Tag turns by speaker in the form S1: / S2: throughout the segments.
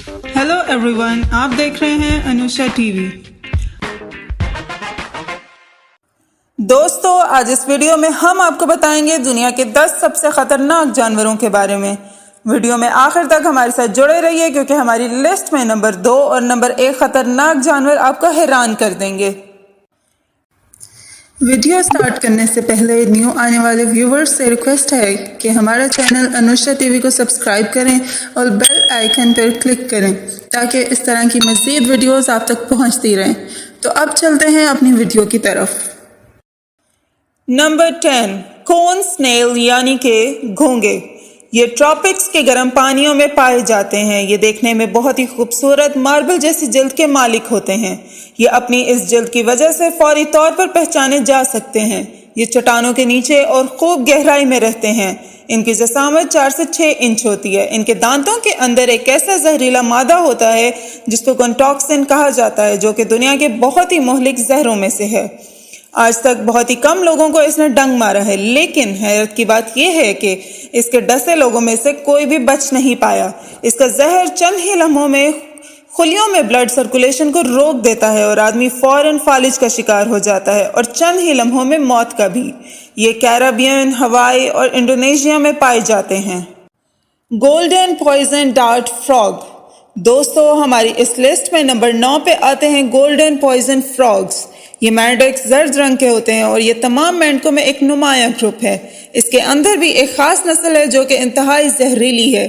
S1: Hello everyone, आप देख रहे हैं अनुषा टीवी। दोस्तों, आज इस वीडियो में हम आपको बताएंगे दुनिया के 10 सबसे खतरनाक जानवरों के बारे में। वीडियो में आखिर तक हमारे साथ जुड़े रहिए क्योंकि हमारी लिस्ट में नंबर 2 और नंबर 1 खतरनाक जानवर आपको हैरान कर देंगे। वीडियो स्टार्ट करने से पहले न्यू आने वाले व्यूवर्स से रिक्वेस्ट है कि हमारा चैनल अनुषा टीवी को सब्सक्राइब करें और बेल आइकन पर क्लिक करें ताकि इस तरह की मज़ीद वीडियोस आप तक पहुंचती रहें। तो अब चलते हैं अपनी वीडियो की तरफ। नंबर 10, कोन स्नेल यानी कि घोंगे। ये ट्रॉपिक्स के गर्म पानियों में पाए जाते हैं। ये देखने में बहुत ही खूबसूरत मार्बल जैसी जल्द के मालिक होते हैं। ये अपनी इस जल्द की वजह से फौरी तौर पर पहचाने जा सकते हैं। ये चट्टानों के नीचे और खूब गहराई में रहते हैं। इनकी ज़सामत 4 से 6 इंच होती है। इनके दांतों के अंदर एक ऐसा जहरीला मादा होता है जिसको कॉन्टॉक्सिन कहा जाता है, जो कि दुनिया के बहुत ही मुहलिक जहरों में से है। आज तक बहुत ही कम लोगों को इसने डंक मारा है, लेकिन हैरत की बात यह है कि इसके डसे लोगों में से कोई भी बच नहीं पाया। इसका जहर चंद ही लम्हों में खुलियों में ब्लड सर्कुलेशन को रोक देता है और आदमी फौरन फालिज का शिकार हो जाता है और चंद ही लम्हों में मौत का भी। ये कैरेबियन, हवाई और इंडोनेशिया में पाए जाते हैं। Golden poison dart frog. दोस्तों, हमारी इस लिस्ट में नंबर 9 पे आते हैं गोल्डन पॉइजन फ्रॉग्स। ये मेंढक जर्द रंग के होते हैं और ये तमाम मेंढकों में एक नुमाया ग्रुप है। इसके अंदर भी एक खास नस्ल है जो कि इंतहाई जहरीली है।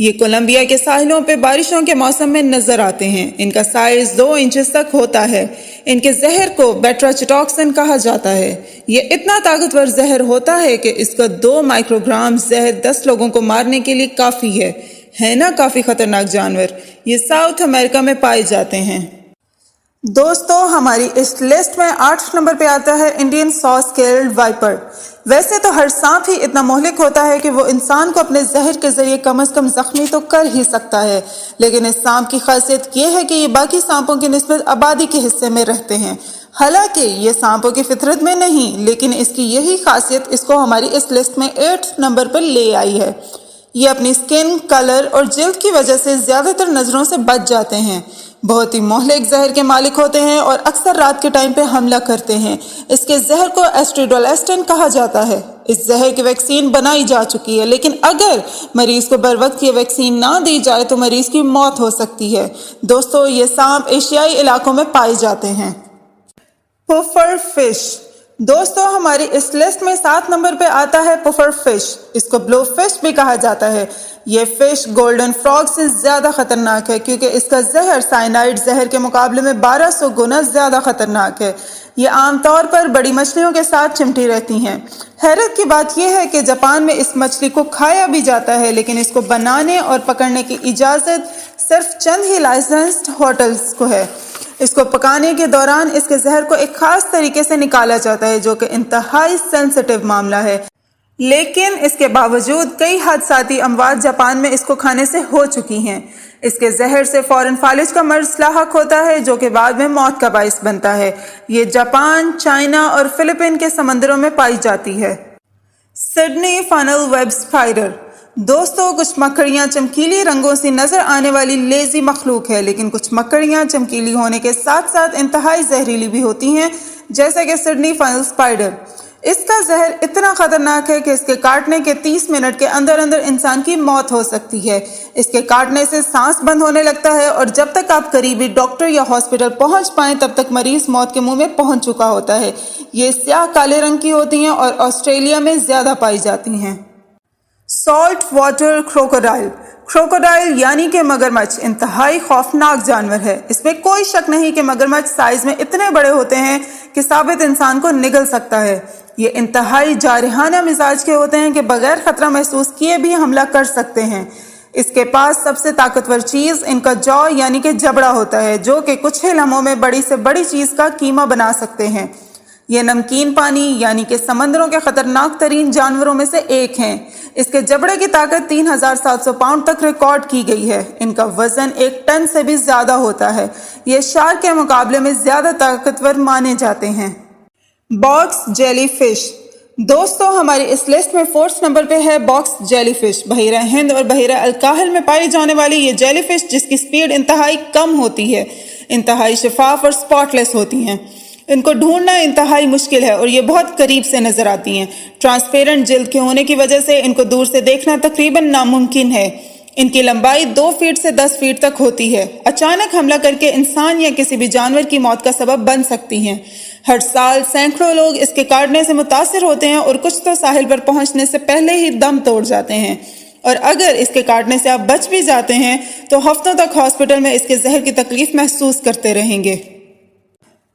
S1: ये कोलंबिया के साहिलों पे बारिशों के मौसम में नजर आते हैं। इनका साइज 2 इंचेस तक होता है। इनके जहर को बेट्राचिटॉक्सिन कहा जाता है। ये इतना ताकतवर जहर होता है कि इसका 2 माइक्रोग्राम जहर 10 लोगों को मारने के लिए काफी है ना काफी खतरनाक जानवर। ये साउथ अमेरिका में पाए जाते हैं। दोस्तों, हमारी इस लिस्ट में 8 नंबर पे आता है इंडियन सॉ स्केल्ड वाइपर। वैसे तो हर सांप ही इतना मोहलिक होता है कि वो इंसान को अपने जहर के जरिए कम से कम जख्मी तो कर ही सकता है, लेकिन इस सांप की खासियत ये है कि ये बाकी सांपों की निस्बत आबादी के हिस्से में रहते हैं। हालांकि ये सांपों की फितरत में नहीं, लेकिन इसकी यही खासियत इसको हमारी इस लिस्ट में 8 नंबर पर ले आई है। ये अपनी स्किन, कलर और जिल्द की वजह से ज्यादातर नजरों से बच जाते हैं। बहुत ही मोहलिक जहर के मालिक होते हैं और अक्सर रात के टाइम पे हमला करते हैं। इसके जहर को एस्ट्रिडोलेस्टिन कहा जाता है। इस जहर की वैक्सीन बनाई जा चुकी है, लेकिन अगर मरीज को बर वक्त ये वैक्सीन ना दी जाए तो मरीज की मौत हो सकती है। दोस्तों, ये सांप एशियाई इलाकों में पाए जाते हैं। पुफर फिश। दोस्तों, हमारी इस लिस्ट में 7 नंबर पे आता है पुफर फिश। इसको ब्लो फिश भी कहा जाता है। ये फिश गोल्डन फ्रॉग से ज्यादा खतरनाक है क्योंकि इसका जहर साइनाइड जहर के मुकाबले में 1200 गुना ज्यादा खतरनाक है। ये आमतौर पर बड़ी मछलियों के साथ चिमटी रहती हैं। हैरत की बात यह है कि जापान में इस मछली को खाया भी जाता है, लेकिन इसको बनाने और पकड़ने की इजाजत सिर्फ चंद ही लाइसेंस्ड होटल्स को है। इसको पकाने के दौरान इसके जहर को एक खास तरीके से निकाला जाता है, जो कि इंतहाई सेंसिटिव मामला है। लेकिन इसके बावजूद कई हादसाती अमवात जापान में इसको खाने से हो चुकी हैं। इसके जहर से फौरन फालिज का मर्ज लाहक होता है, जो कि बाद में मौत का बाइस बनता है। ये जापान, चाइना और फिलीपीन के समंदरों में पाई जाती है। Sydney funnel web spider. दोस्तों, कुछ मकड़ियाँ चमकीली रंगों से नजर आने वाली लेजी मखलूक है, लेकिन कुछ मकड़ियाँ चमकीली होने के साथ साथ इंतहाई जहरीली भी होती हैं, जैसे कि सिडनी फनल स्पाइडर। इसका जहर इतना खतरनाक है कि इसके काटने के 30 मिनट के अंदर अंदर इंसान की मौत हो सकती है। इसके काटने से सांस बंद होने लगता है और जब तक आप करीबी डॉक्टर या हॉस्पिटल पहुंच पाएं तब तक मरीज मौत के मुंह में पहुंच चुका होता है। ये स्याह काले रंग की होती हैं और ऑस्ट्रेलिया में ज्यादा पाई जाती हैं। Salt water crocodile. क्रोकोडाइल यानी कि मगरमच्छ इंतहाई खौफनाक जानवर है। इसमें कोई शक नहीं कि मगरमच्छ साइज में इतने बड़े होते हैं कि साबित इंसान को निगल सकता है। ये इंतहाई जारहाना मिजाज के होते हैं कि बगैर खतरा महसूस किए भी हमला कर सकते हैं। इसके पास सबसे ताकतवर चीज इनका जॉ यानी कि जबड़ा होता है, जो कि कुछ ही लम्हों में बड़ी से बड़ी चीज का कीमा बना सकते हैं। ये नमकीन पानी यानी कि समंदरों के खतरनाक तरीन जानवरों में से एक हैं। इसके जबड़े की ताकत 3700 पाउंड तक रिकॉर्ड की गई है। इनका वजन 1 टन से भी ज्यादा होता है। ये शार्क के मुकाबले में ज्यादा ताकतवर माने जाते हैं। Box jelly fish. दोस्तों हमारी इस लिस्ट में 4th नंबर पे है बॉक्स जेली फिश। बहिरा हिंद और बहिरा अलकाहल में पाई जाने वाली ये जेली फिश जिसकी स्पीड इंतहाई कम होती है, इंतहाई शफाफ और स्पॉटलेस होती हैं। इनको ढूंढना इंतहाई मुश्किल है और ये बहुत करीब से नजर आती हैं। ट्रांसपेरेंट जिल्द के होने की वजह से इनको दूर से देखना तकरीबन नामुमकिन है। इनकी लंबाई 2 फीट से 10 फीट तक होती है। अचानक हमला करके इंसान या किसी भी जानवर की मौत का सबब बन सकती हैं। हर साल सैकड़ों लोग इसके काटने से मुतासिर होते हैं और कुछ तो साहिल पर पहुंचने से पहले ही दम तोड़ जाते हैं, और अगर इसके काटने से आप बच भी जाते हैं तो हफ्तों तक हॉस्पिटल में इसके जहर की तकलीफ महसूस करते रहेंगे।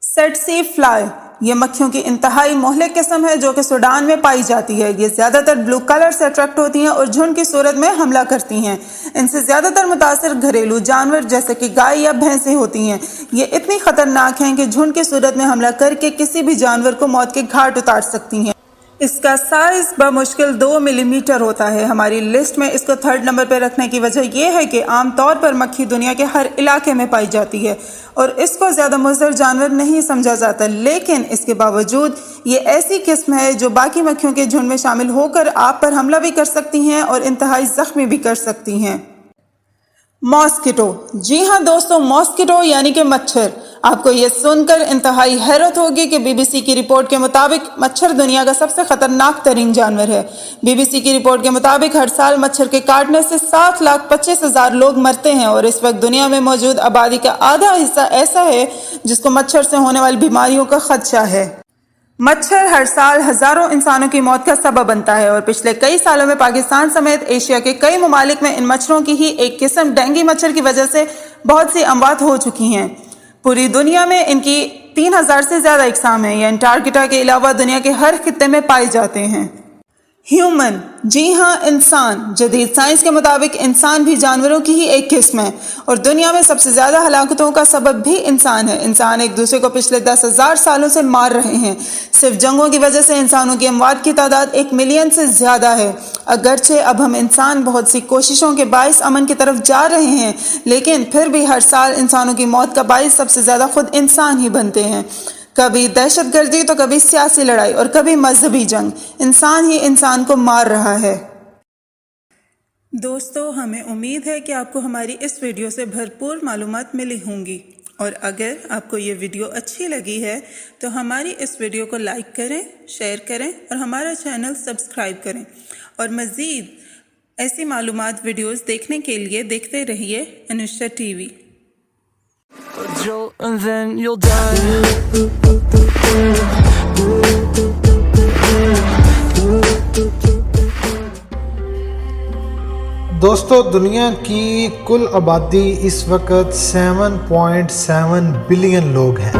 S1: सेटसी फ्लाई ये मक्खियों की इंतहाई मोहलिक किस्म है जो कि सूडान में पाई जाती है। ये ज्यादातर ब्लू कलर से अट्रैक्ट होती हैं और झुंड की सूरत में हमला करती हैं। इनसे ज्यादातर मुतासिर घरेलू जानवर जैसे कि गाय या भैंसें होती हैं। ये इतनी खतरनाक हैं कि झुंड की सूरत में हमला करके किसी भी जानवर को मौत के घाट उतार सकती हैं। इसका साइज बमुश्किल 2 मिलीमीटर होता है। हमारी लिस्ट में इसको 3rd नंबर पर रखने की वजह यह है कि आमतौर पर मक्खी दुनिया के हर इलाके में पाई जाती है और इसको ज्यादा मुज़र जानवर नहीं समझा जाता, लेकिन इसके बावजूद ये ऐसी किस्म है जो बाकी मक्खियों के झुंड में शामिल होकर आप पर हमला भी कर सकती हैं और इंतहाई जख्मी भी कर सकती हैं। मॉस्किटो, जी हाँ दोस्तों, मॉस्किटो यानी कि मच्छर। आपको ये सुनकर इंतहाई हैरत होगी कि बीबीसी की रिपोर्ट के मुताबिक मच्छर दुनिया का सबसे खतरनाक तरीन जानवर है। बीबीसी की रिपोर्ट के मुताबिक हर साल मच्छर के काटने से 7,25,000 लोग मरते हैं और इस वक्त दुनिया में मौजूद आबादी का आधा हिस्सा ऐसा है जिसको मच्छर से होने वाली बीमारियों का खदशा है। मच्छर हर साल हजारों इंसानों की मौत का सबब बनता है और पिछले कई सालों में पाकिस्तान समेत एशिया के कई ममालिक में इन मच्छरों की ही एक किस्म डेंगू मच्छर की वजह से बहुत सी अमवात हो चुकी हैं। पूरी दुनिया में इनकी 3000 से ज्यादा इकसाम हैं। ये अंटार्कटिका के अलावा दुनिया के हर खित्ते में पाए जाते हैं। ह्यूमन, जी हाँ इंसान। जदीद साइंस के मुताबिक इंसान भी जानवरों की ही एक किस्म है और दुनिया में सबसे ज्यादा हलाकतों का सबब भी इंसान है। इंसान एक दूसरे को पिछले 10,000 सालों से मार रहे हैं। सिर्फ जंगों की वजह से इंसानों की अमवात की तादाद 1 मिलियन से ज्यादा है। अगरचे अब हम इंसान बहुत सी कोशिशों के बाइस अमन की तरफ जा रहे हैं, लेकिन फिर भी हर साल इंसानों की मौत का बाइस सबसे ज्यादा खुद इंसान ही बनते हैं। कभी दहशतगर्दी तो कभी सियासी लड़ाई और कभी मजहबी जंग। इंसान ही इंसान को मार रहा है। दोस्तों हमें उम्मीद है कि आपको हमारी इस वीडियो से भरपूर मालूमात मिली होंगी, और अगर आपको ये वीडियो अच्छी लगी है तो हमारी इस वीडियो को लाइक करें, शेयर करें और हमारा चैनल सब्सक्राइब करें। और मज़ीद ऐसी मालूमात वीडियोस देखने के लिए देखते रहिए Anushka TV.
S2: And then you'll die.
S3: दोस्तों दुनिया की कुल आबादी इस वक्त 7.7 बिलियन लोग हैं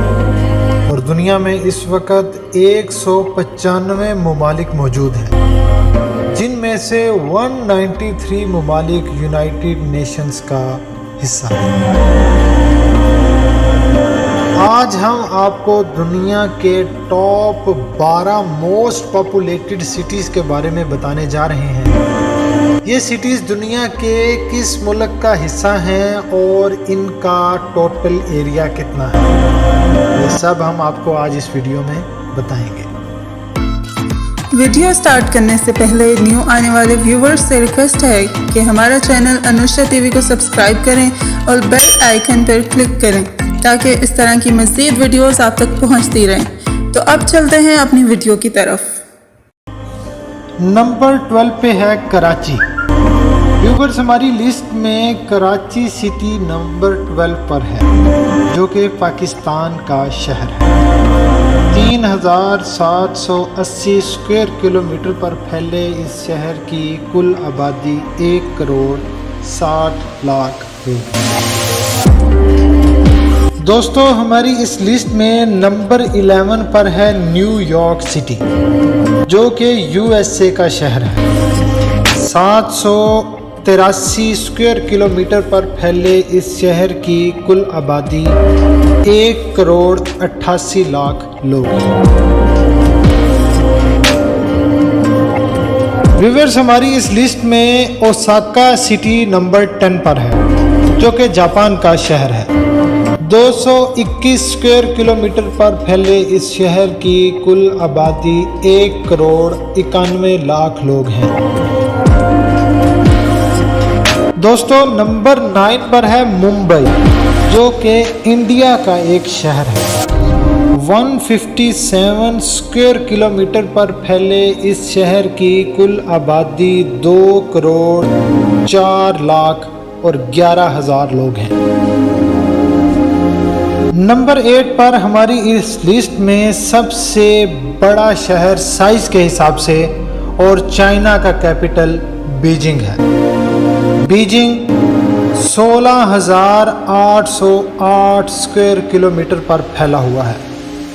S3: और दुनिया में इस वक्त 195 ममालिक मौजूद हैं, जिनमें से 193 ममालिक यूनाइटेड नेशंस का हिस्सा है। आज हम आपको दुनिया के टॉप 12 मोस्ट पॉपुलेटेड सिटीज़ के बारे में बताने जा रहे हैं। ये सिटीज़ दुनिया के किस मुल्क का हिस्सा हैं और इनका टोटल एरिया कितना है, ये सब हम आपको आज इस वीडियो में बताएंगे।
S1: वीडियो स्टार्ट करने से पहले न्यू आने वाले व्यूवर्स से रिक्वेस्ट है कि हमारा चैनल अनुष्का टीवी को सब्सक्राइब करें और बेल आइकन पर क्लिक करें ताकि इस तरह की मज़ीद वीडियोस आप तक पहुंचती रहें। तो अब चलते हैं अपनी वीडियो की तरफ।
S3: नंबर 12 पे है कराची। व्यूवर्स हमारी लिस्ट में कराची सिटी नंबर 12 पर है, जो कि पाकिस्तान का शहर है। 3780 स्क्वायर किलोमीटर पर फैले इस शहर की कुल आबादी 1,60,00,000 है। दोस्तों हमारी इस लिस्ट में नंबर 11 पर है न्यूयॉर्क सिटी, जो कि यूएसए का शहर है। 783 स्क्वायर किलोमीटर पर फैले इस शहर की कुल आबादी 1,88,00,000 लोग हैं। व्यूअर्स हमारी इस लिस्ट में ओसाका सिटी नंबर 10 पर है, जो कि जापान का शहर है। 221 स्क्वायर किलोमीटर पर फैले इस शहर की कुल आबादी 1,91,00,000 लोग हैं। दोस्तों नंबर 9 पर है मुंबई, जो कि इंडिया का एक शहर है। 157 स्क्वायर किलोमीटर पर फैले इस शहर की कुल आबादी 2,04,11,000 लोग हैं। नंबर 8 पर हमारी इस लिस्ट में सबसे बड़ा शहर साइज के हिसाब से और चाइना का कैपिटल बीजिंग है। बीजिंग 16,808 स्क्वायर किलोमीटर पर फैला हुआ है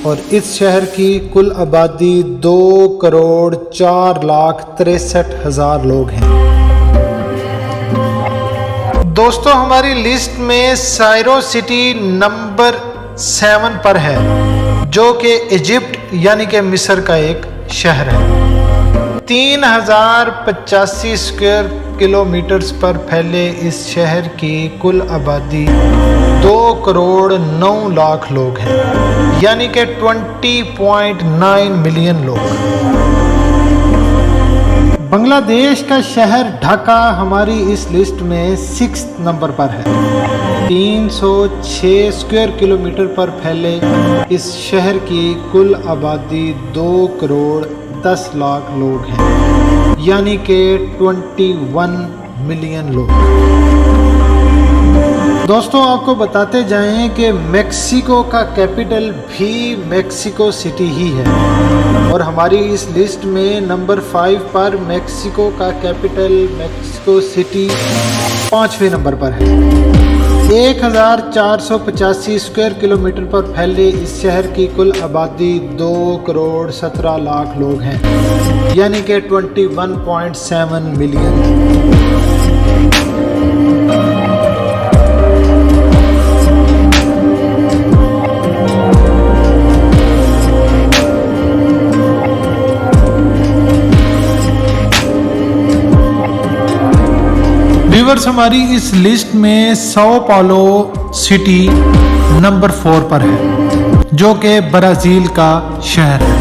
S3: और इस शहर की कुल आबादी 2,04,63,000 लोग हैं। दोस्तों हमारी लिस्ट में साइरो सिटी नंबर 7 पर है, जो कि इजिप्ट यानी कि मिस्र का एक शहर है। 3,085 स्क्वायर किलोमीटर्स पर फैले इस शहर की कुल आबादी 2,09,00,000 लोग हैं, यानी कि 20.9 मिलियन लोग। बांग्लादेश का शहर ढाका हमारी इस लिस्ट में 6 नंबर पर है। 306 स्क्वायर किलोमीटर पर फैले इस शहर की कुल आबादी 2,10,00,000 लोग हैं, यानी कि 21 मिलियन लोग। दोस्तों आपको बताते जाएं कि मेक्सिको का कैपिटल भी मेक्सिको सिटी ही है और हमारी इस लिस्ट में नंबर 5 पर मेक्सिको का कैपिटल मेक्सिको सिटी 5वें नंबर पर है। 1,485 स्क्वायर किलोमीटर पर फैले इस शहर की कुल आबादी 2,17,00,000 लोग हैं, यानी कि 21.7 मिलियन। व्यूअर्स हमारी इस लिस्ट में sao पाउलो सिटी नंबर 4 पर है, जो कि ब्राज़ील का शहर है।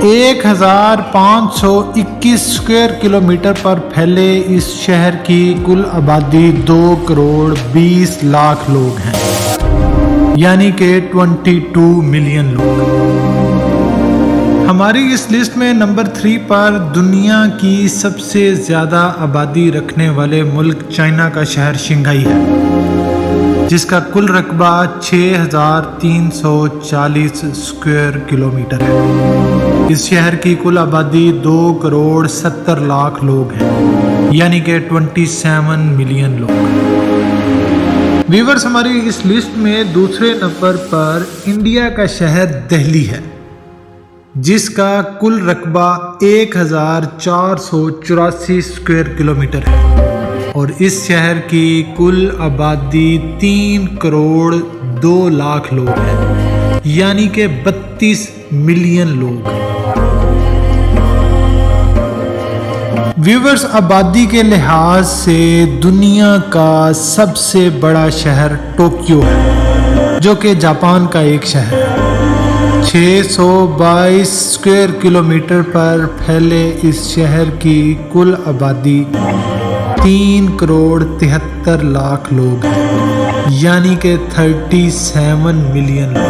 S3: 1,521 स्क्वायर किलोमीटर पर फैले इस शहर की कुल आबादी 2,20,00,000 लोग हैं, यानी कि 22 मिलियन लोग। हमारी इस लिस्ट में नंबर 3 पर दुनिया की सबसे ज़्यादा आबादी रखने वाले मुल्क चाइना का शहर शंघाई है, जिसका कुल रकबा 6,340 स्क्वायर किलोमीटर है। इस शहर की कुल आबादी 2,70,00,000 लोग हैं, यानी कि 27 मिलियन लोग। व्यूअर्स हमारी इस लिस्ट में दूसरे नंबर पर इंडिया का शहर दिल्ली है, जिसका कुल रकबा 1,484 स्क्वायर किलोमीटर है और इस शहर की कुल आबादी 3,02,00,000 लोग हैं, यानी कि 32 मिलियन लोग। व्यूअर्स आबादी के लिहाज से दुनिया का सबसे बड़ा शहर टोक्यो है, जो कि जापान का एक शहर है। 622 स्क्वायर किलोमीटर पर फैले इस शहर की कुल आबादी 3,73,00,000 लोग हैं, यानी कि 37 मिलियन लोग।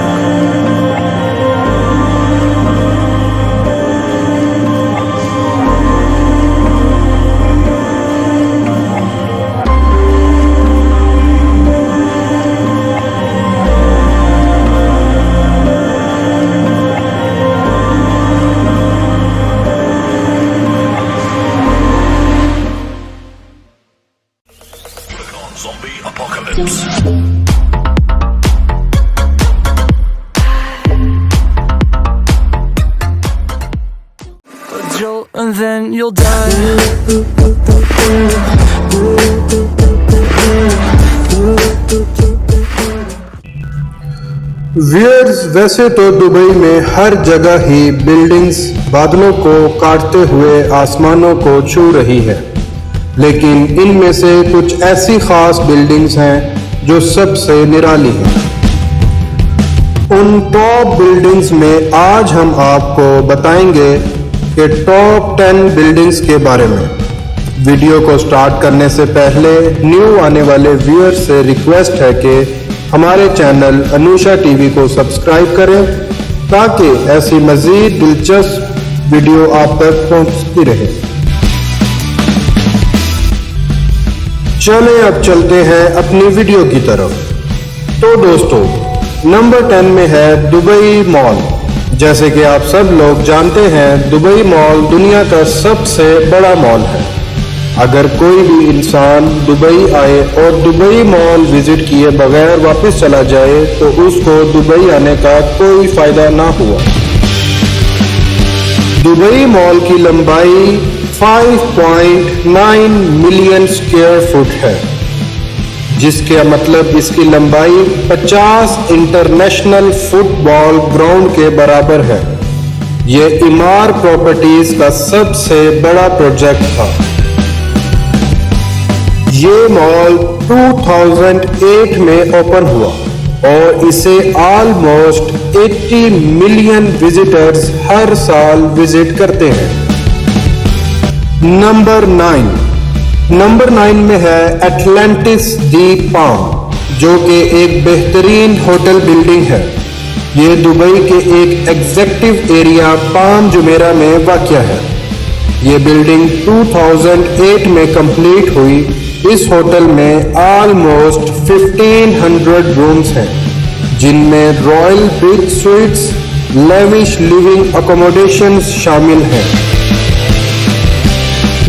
S2: Zombie apocalypse. A jolt and then you'll die.
S4: Viewers वैसे तो दुबई में हर जगह ही बिल्डिंग्स बादलों को काटते हुए आसमानों को छू रही है, लेकिन इनमें से कुछ ऐसी खास बिल्डिंग्स हैं जो सबसे निराली हैं। उन टॉप बिल्डिंग्स में आज हम आपको बताएंगे कि टॉप 10 बिल्डिंग्स के बारे में। वीडियो को स्टार्ट करने से पहले न्यू आने वाले व्यूअर्स से रिक्वेस्ट है कि हमारे चैनल अनुषा टीवी को सब्सक्राइब करें ताकि ऐसी मज़ीद दिलचस्प वीडियो आप तक पहुंचती रहे। चलें अब चलते हैं अपनी वीडियो की तरफ। तो दोस्तों, नंबर 10 में है दुबई मॉल। जैसे कि आप सब लोग जानते हैं, दुबई मॉल दुनिया का सबसे बड़ा मॉल है। अगर कोई भी इंसान दुबई आए और दुबई मॉल विजिट किए बगैर वापस चला जाए तो उसको दुबई आने का कोई फायदा ना हुआ। दुबई मॉल की लंबाई 5.9 मिलियन स्क्वायर फुट है, जिसके मतलब इसकी लंबाई 50 इंटरनेशनल फुटबॉल ग्राउंड के बराबर है। यह इमार प्रॉपर्टीज का सबसे बड़ा प्रोजेक्ट था। ये मॉल 2008 में ओपन हुआ और इसे ऑलमोस्ट 80 मिलियन विजिटर्स हर साल विजिट करते हैं। नंबर 9 में है एटलांटिस दी पाम, जो कि एक बेहतरीन होटल बिल्डिंग है। ये दुबई के एक एग्जेक्टिव एरिया पाम जुमेरा में वाक़या है। ये बिल्डिंग 2008 में कंप्लीट हुई। इस होटल में ऑलमोस्ट 1500 रूम्स हैं, जिनमें royal bridge sweets, lavish living accommodations शामिल हैं।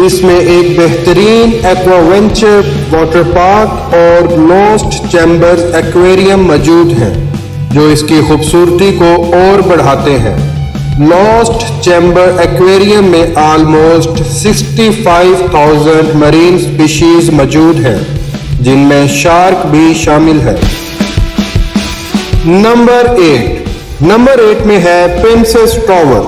S4: इसमें एक बेहतरीन एक्वावेंचर वाटर पार्क और लॉस्ट चैम्बर्स एक्वेरियम मौजूद हैं, जो इसकी खूबसूरती को और बढ़ाते हैं। लॉस्ट चैम्बर एक्वेरियम में ऑलमोस्ट 65,000 मरीन स्पीशीज मौजूद हैं, जिनमें शार्क भी शामिल है। नंबर 8 में है princess tower.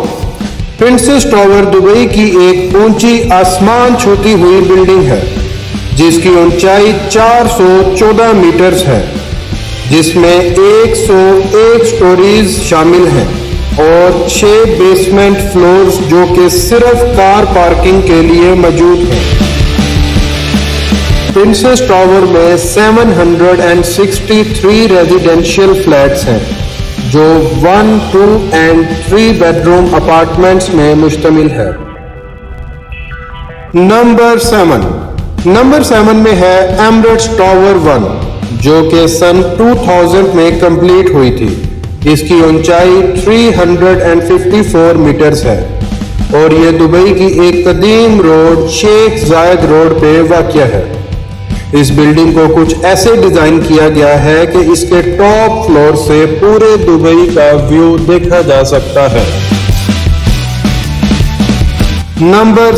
S4: Princess tower Dubai की एक ऊंची आसमान छूती हुई बिल्डिंग है, जिसकी ऊंचाई 414 मीटर्स है, जिसमें 101 स्टोरीज शामिल हैं और 6 बेसमेंट फ्लोर्स जो कि सिर्फ कार पार्किंग के लिए मौजूद हैं। प्रिंसेस टावर में 763 रेजिडेंशियल फ्लैट्स हैं, जो 1, 2 और 3 बेडरूम अपार्टमेंट्स में मुश्तमिल है। नंबर 7 में है एमिरेट्स टावर 1, जो कि सन 2000 में कंप्लीट हुई थी। इसकी ऊंचाई 354 मीटर्स है और यह दुबई की एक कदीम रोड शेख जायद रोड पे वाक़या है। इस बिल्डिंग को कुछ ऐसे डिजाइन किया गया है कि इसके टॉप फ्लोर से पूरे दुबई का व्यू देखा जा सकता है। नंबर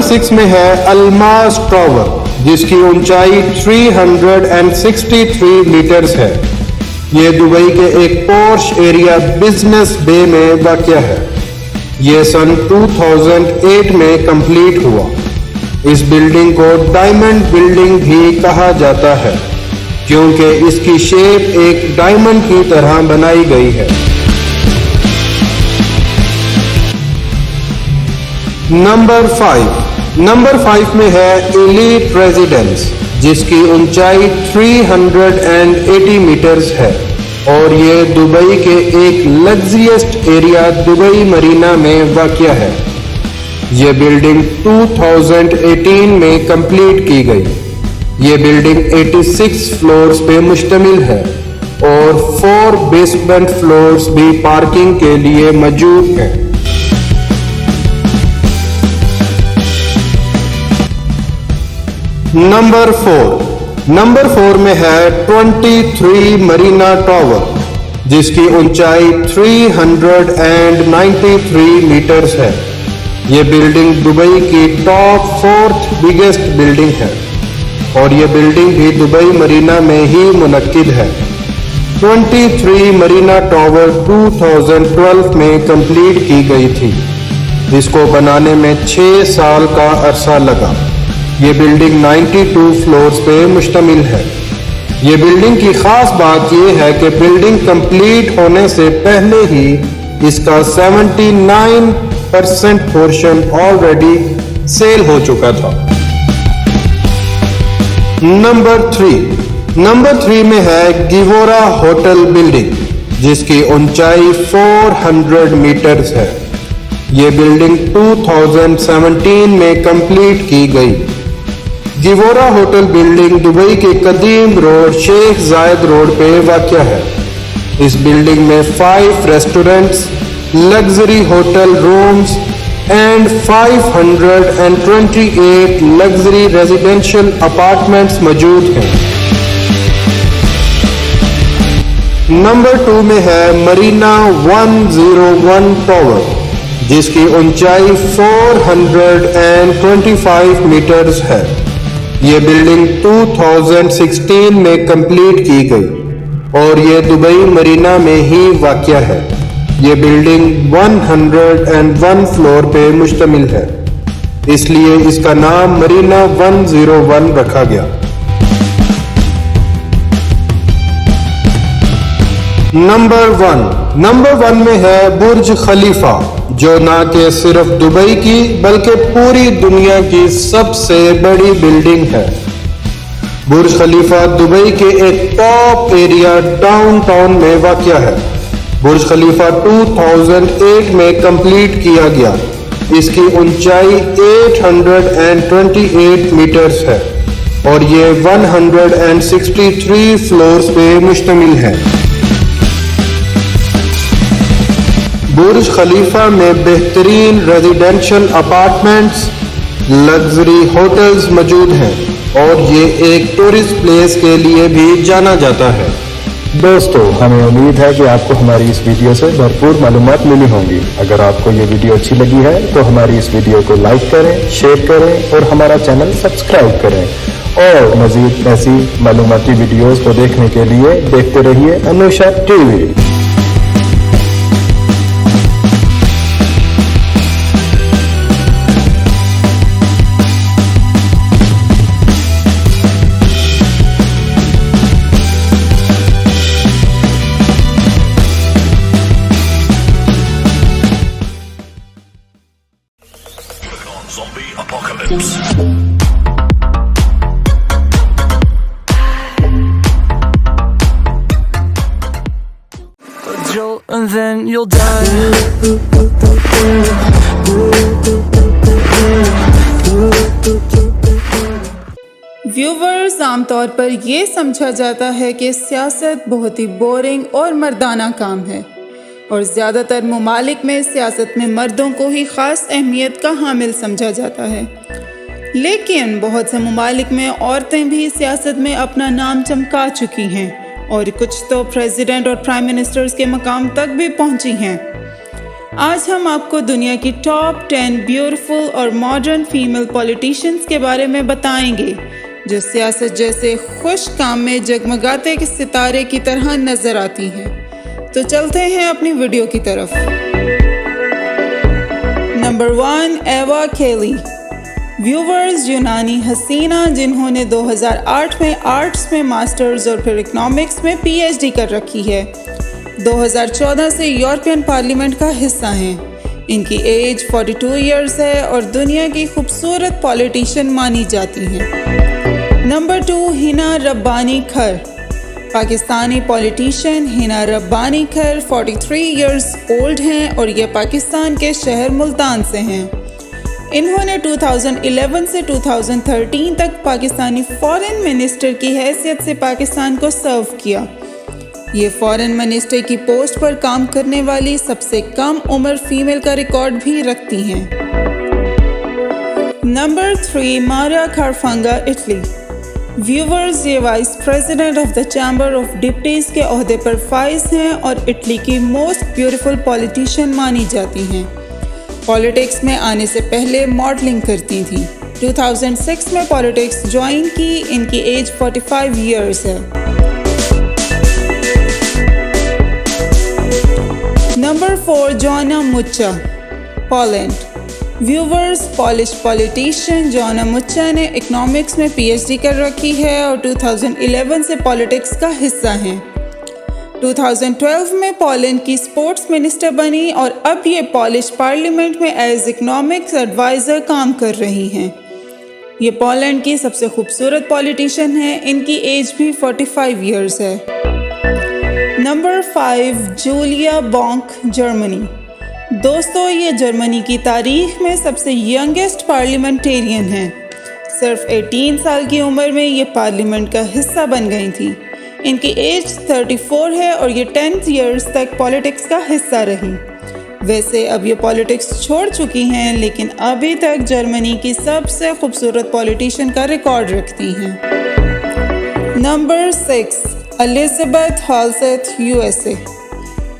S4: 6 में है अल्मास टावर, जिसकी ऊंचाई 363 मीटर्स है। यह दुबई के एक पॉश एरिया बिजनेस बे में वाक़या है। यह सन 2008 में कंप्लीट हुआ। इस बिल्डिंग को डायमंड बिल्डिंग भी कहा जाता है, क्योंकि इसकी शेप एक डायमंड की तरह बनाई गई है। नंबर 5 में है एलीट रेजिडेंस, जिसकी ऊंचाई 380 मीटर्स है और ये दुबई के एक लग्जरियस्ट एरिया दुबई मरीना में वाक़या है। ये बिल्डिंग 2018 में कंप्लीट की गई। ये बिल्डिंग 86 फ्लोर्स पे मुश्तमिल है और 4 बेसमेंट फ्लोर्स भी पार्किंग के लिए मौजूद हैं। नंबर 4 में है 23 मरीना टावर, जिसकी ऊंचाई 393 मीटर्स है। ये बिल्डिंग दुबई की टॉप 4th बिगेस्ट बिल्डिंग है और ये बिल्डिंग भी दुबई मरीना में ही मुनक्किद है। 23 मरीना टावर 2012 में कंप्लीट की गई थी। इसको बनाने में 6 साल का अरसा लगा। ये बिल्डिंग 92 फ्लोर्स पे मुश्तमिल है। یہ بلڈنگ کی خاص بات یہ ہے کہ بلڈنگ کمپلیٹ ہونے سے پہلے ہی اس کا 79% پورشن آلریڈی سیل ہو چکا تھا۔ نمبر 3 میں ہے گیوورا ہوٹل بلڈنگ، جس کی اونچائی 400 میٹرز ہے۔ یہ بلڈنگ 2017 میں کمپلیٹ کی گئی۔ گیوورا ہوٹل بلڈنگ دبئی کے قدیم روڈ شیخ زائد روڈ پہ واقع ہے۔ اس بلڈنگ میں 5 restaurants, luxury hotel rooms and 528 luxury residential apartments موجود ہیں۔ نمبر 2 میں ہے مرینا 101 ٹاور، جس کی اونچائی 425 میٹرز ہے۔ یہ بلڈنگ 2016 میں کمپلیٹ کی گئی اور یہ دبئی مرینا میں ہی واقع ہے۔ یہ بلڈنگ 101 فلور پہ مشتمل ہے، اس لیے اس کا نام مرینا 101 رکھا گیا۔ نمبر 1 میں ہے برج خلیفہ، جو نہ کہ صرف دبئی کی بلکہ پوری دنیا کی سب سے بڑی بلڈنگ ہے۔ برج خلیفہ دبئی کے ایک ٹاپ ایریا ڈاؤن ٹاؤن میں واقع ہے۔ برج خلیفہ 2008 میں کمپلیٹ کیا گیا۔ اس کی اونچائی 828 میٹرز ہے اور یہ 163 فلورز پہ مشتمل ہے۔ برج خلیفہ میں بہترین ریزیڈینشل اپارٹمنٹس، لگژری ہوٹلز موجود ہیں اور یہ ایک ٹورسٹ پلیس کے لیے بھی جانا جاتا ہے۔
S5: دوستو، ہمیں امید ہے کہ آپ کو ہماری اس ویڈیو سے بھرپور معلومات ملی ہوں گی۔ اگر آپ کو یہ ویڈیو اچھی لگی ہے تو ہماری اس ویڈیو کو لائک کریں، شیئر کریں اور ہمارا چینل سبسکرائب کریں، اور مزید ایسی معلوماتی ویڈیوز کو دیکھنے کے لیے دیکھتے رہیے Anusha T V.
S6: Zombie apocalypse.
S2: A jolt and then you'll die.
S1: Viewers, عام طور پر یہ سمجھا جاتا ہے کہ سیاست بہت ہی بورنگ اور مردانہ کام ہے، اور زیادہ تر ممالک میں سیاست میں مردوں کو ہی خاص اہمیت کا حامل سمجھا جاتا ہے، لیکن بہت سے ممالک میں عورتیں بھی سیاست میں اپنا نام چمکا چکی ہیں، اور کچھ تو پریزیڈنٹ اور پرائم منسٹرز کے مقام تک بھی پہنچی ہیں۔ آج ہم آپ کو دنیا کی ٹاپ 10 بیوٹیفل اور ماڈرن فیمیل پولیٹیشنز کے بارے میں بتائیں گے، جو سیاست جیسے خوش کام میں جگمگاتے کے ستارے کی طرح نظر آتی ہیں۔ تو چلتے ہیں اپنی ویڈیو کی طرف۔ نمبر 1، ایوا کیلی۔ ویورز، یونانی حسینہ جنہوں نے 2008 میں آرٹس میں ماسٹرز اور پھر اکنامکس میں PhD کر رکھی ہے، 2014 سے یورپین پارلیمنٹ کا حصہ ہیں۔ ان کی ایج 42 ایئرز ہے اور دنیا کی خوبصورت پولیٹیشین مانی جاتی ہیں۔ نمبر 2، ہنا ربانی کھر۔ پاکستانی پولیٹیشین ہنا ربانی کھر 43 ایئرز اولڈ ہیں اور یہ پاکستان کے شہر ملتان سے ہیں۔ انہوں نے 2011 سے 2013 تک پاکستانی فارن منسٹر کی حیثیت سے پاکستان کو سرو کیا۔ یہ فارن منسٹر کی پوسٹ پر کام کرنے والی سب سے کم عمر فیمیل کا ریکارڈ بھی رکھتی ہیں۔ Number 3، Maria Carfagna, Italy. Viewers, یہ vice president of the chamber of deputies کے عہدے پر فائز ہیں اور اٹلی کی موسٹ بیوٹیفل پولیٹیشین مانی جاتی ہیں۔ پالیٹکس میں آنے سے پہلے ماڈلنگ کرتی تھیں۔ 2006 میں پالیٹکس جوائن کی۔ ان کی ایج 45 ایئرز ہے۔ Number 4، Joanna Mucha, Poland. Viewers, Polish politician Joanna Mucha ने इकोनॉमिक्स में पीएचडी कर रखी है और 2011 से पॉलिटिक्स का हिस्सा हैं। 2012 में पोलैंड की स्पोर्ट्स मिनिस्टर बनी और अब ये पॉलिश पार्लियामेंट में एज इकोनॉमिक्स एडवाइज़र काम कर रही हैं। ये पोलैंड की सबसे खूबसूरत पॉलिटिशियन हैं। इनकी एज भी 45 इयर्स है। Number 5, Julia Bonk, Germany. दोस्तों, ये जर्मनी की तारीख में सबसे यंगेस्ट पार्लियामेंटेरियन हैं। सिर्फ 18 साल की उम्र में ये पार्लियामेंट का हिस्सा बन गई थी। इनकी एज 34 है और ये 10 इयर्स तक पॉलिटिक्स का हिस्सा रही। वैसे अब ये पॉलिटिक्स छोड़ चुकी हैं, लेकिन अभी तक जर्मनी की सबसे खूबसूरत पॉलिटिशियन का रिकॉर्ड रखती हैं। Number 6, Elizabeth Halseth, USA.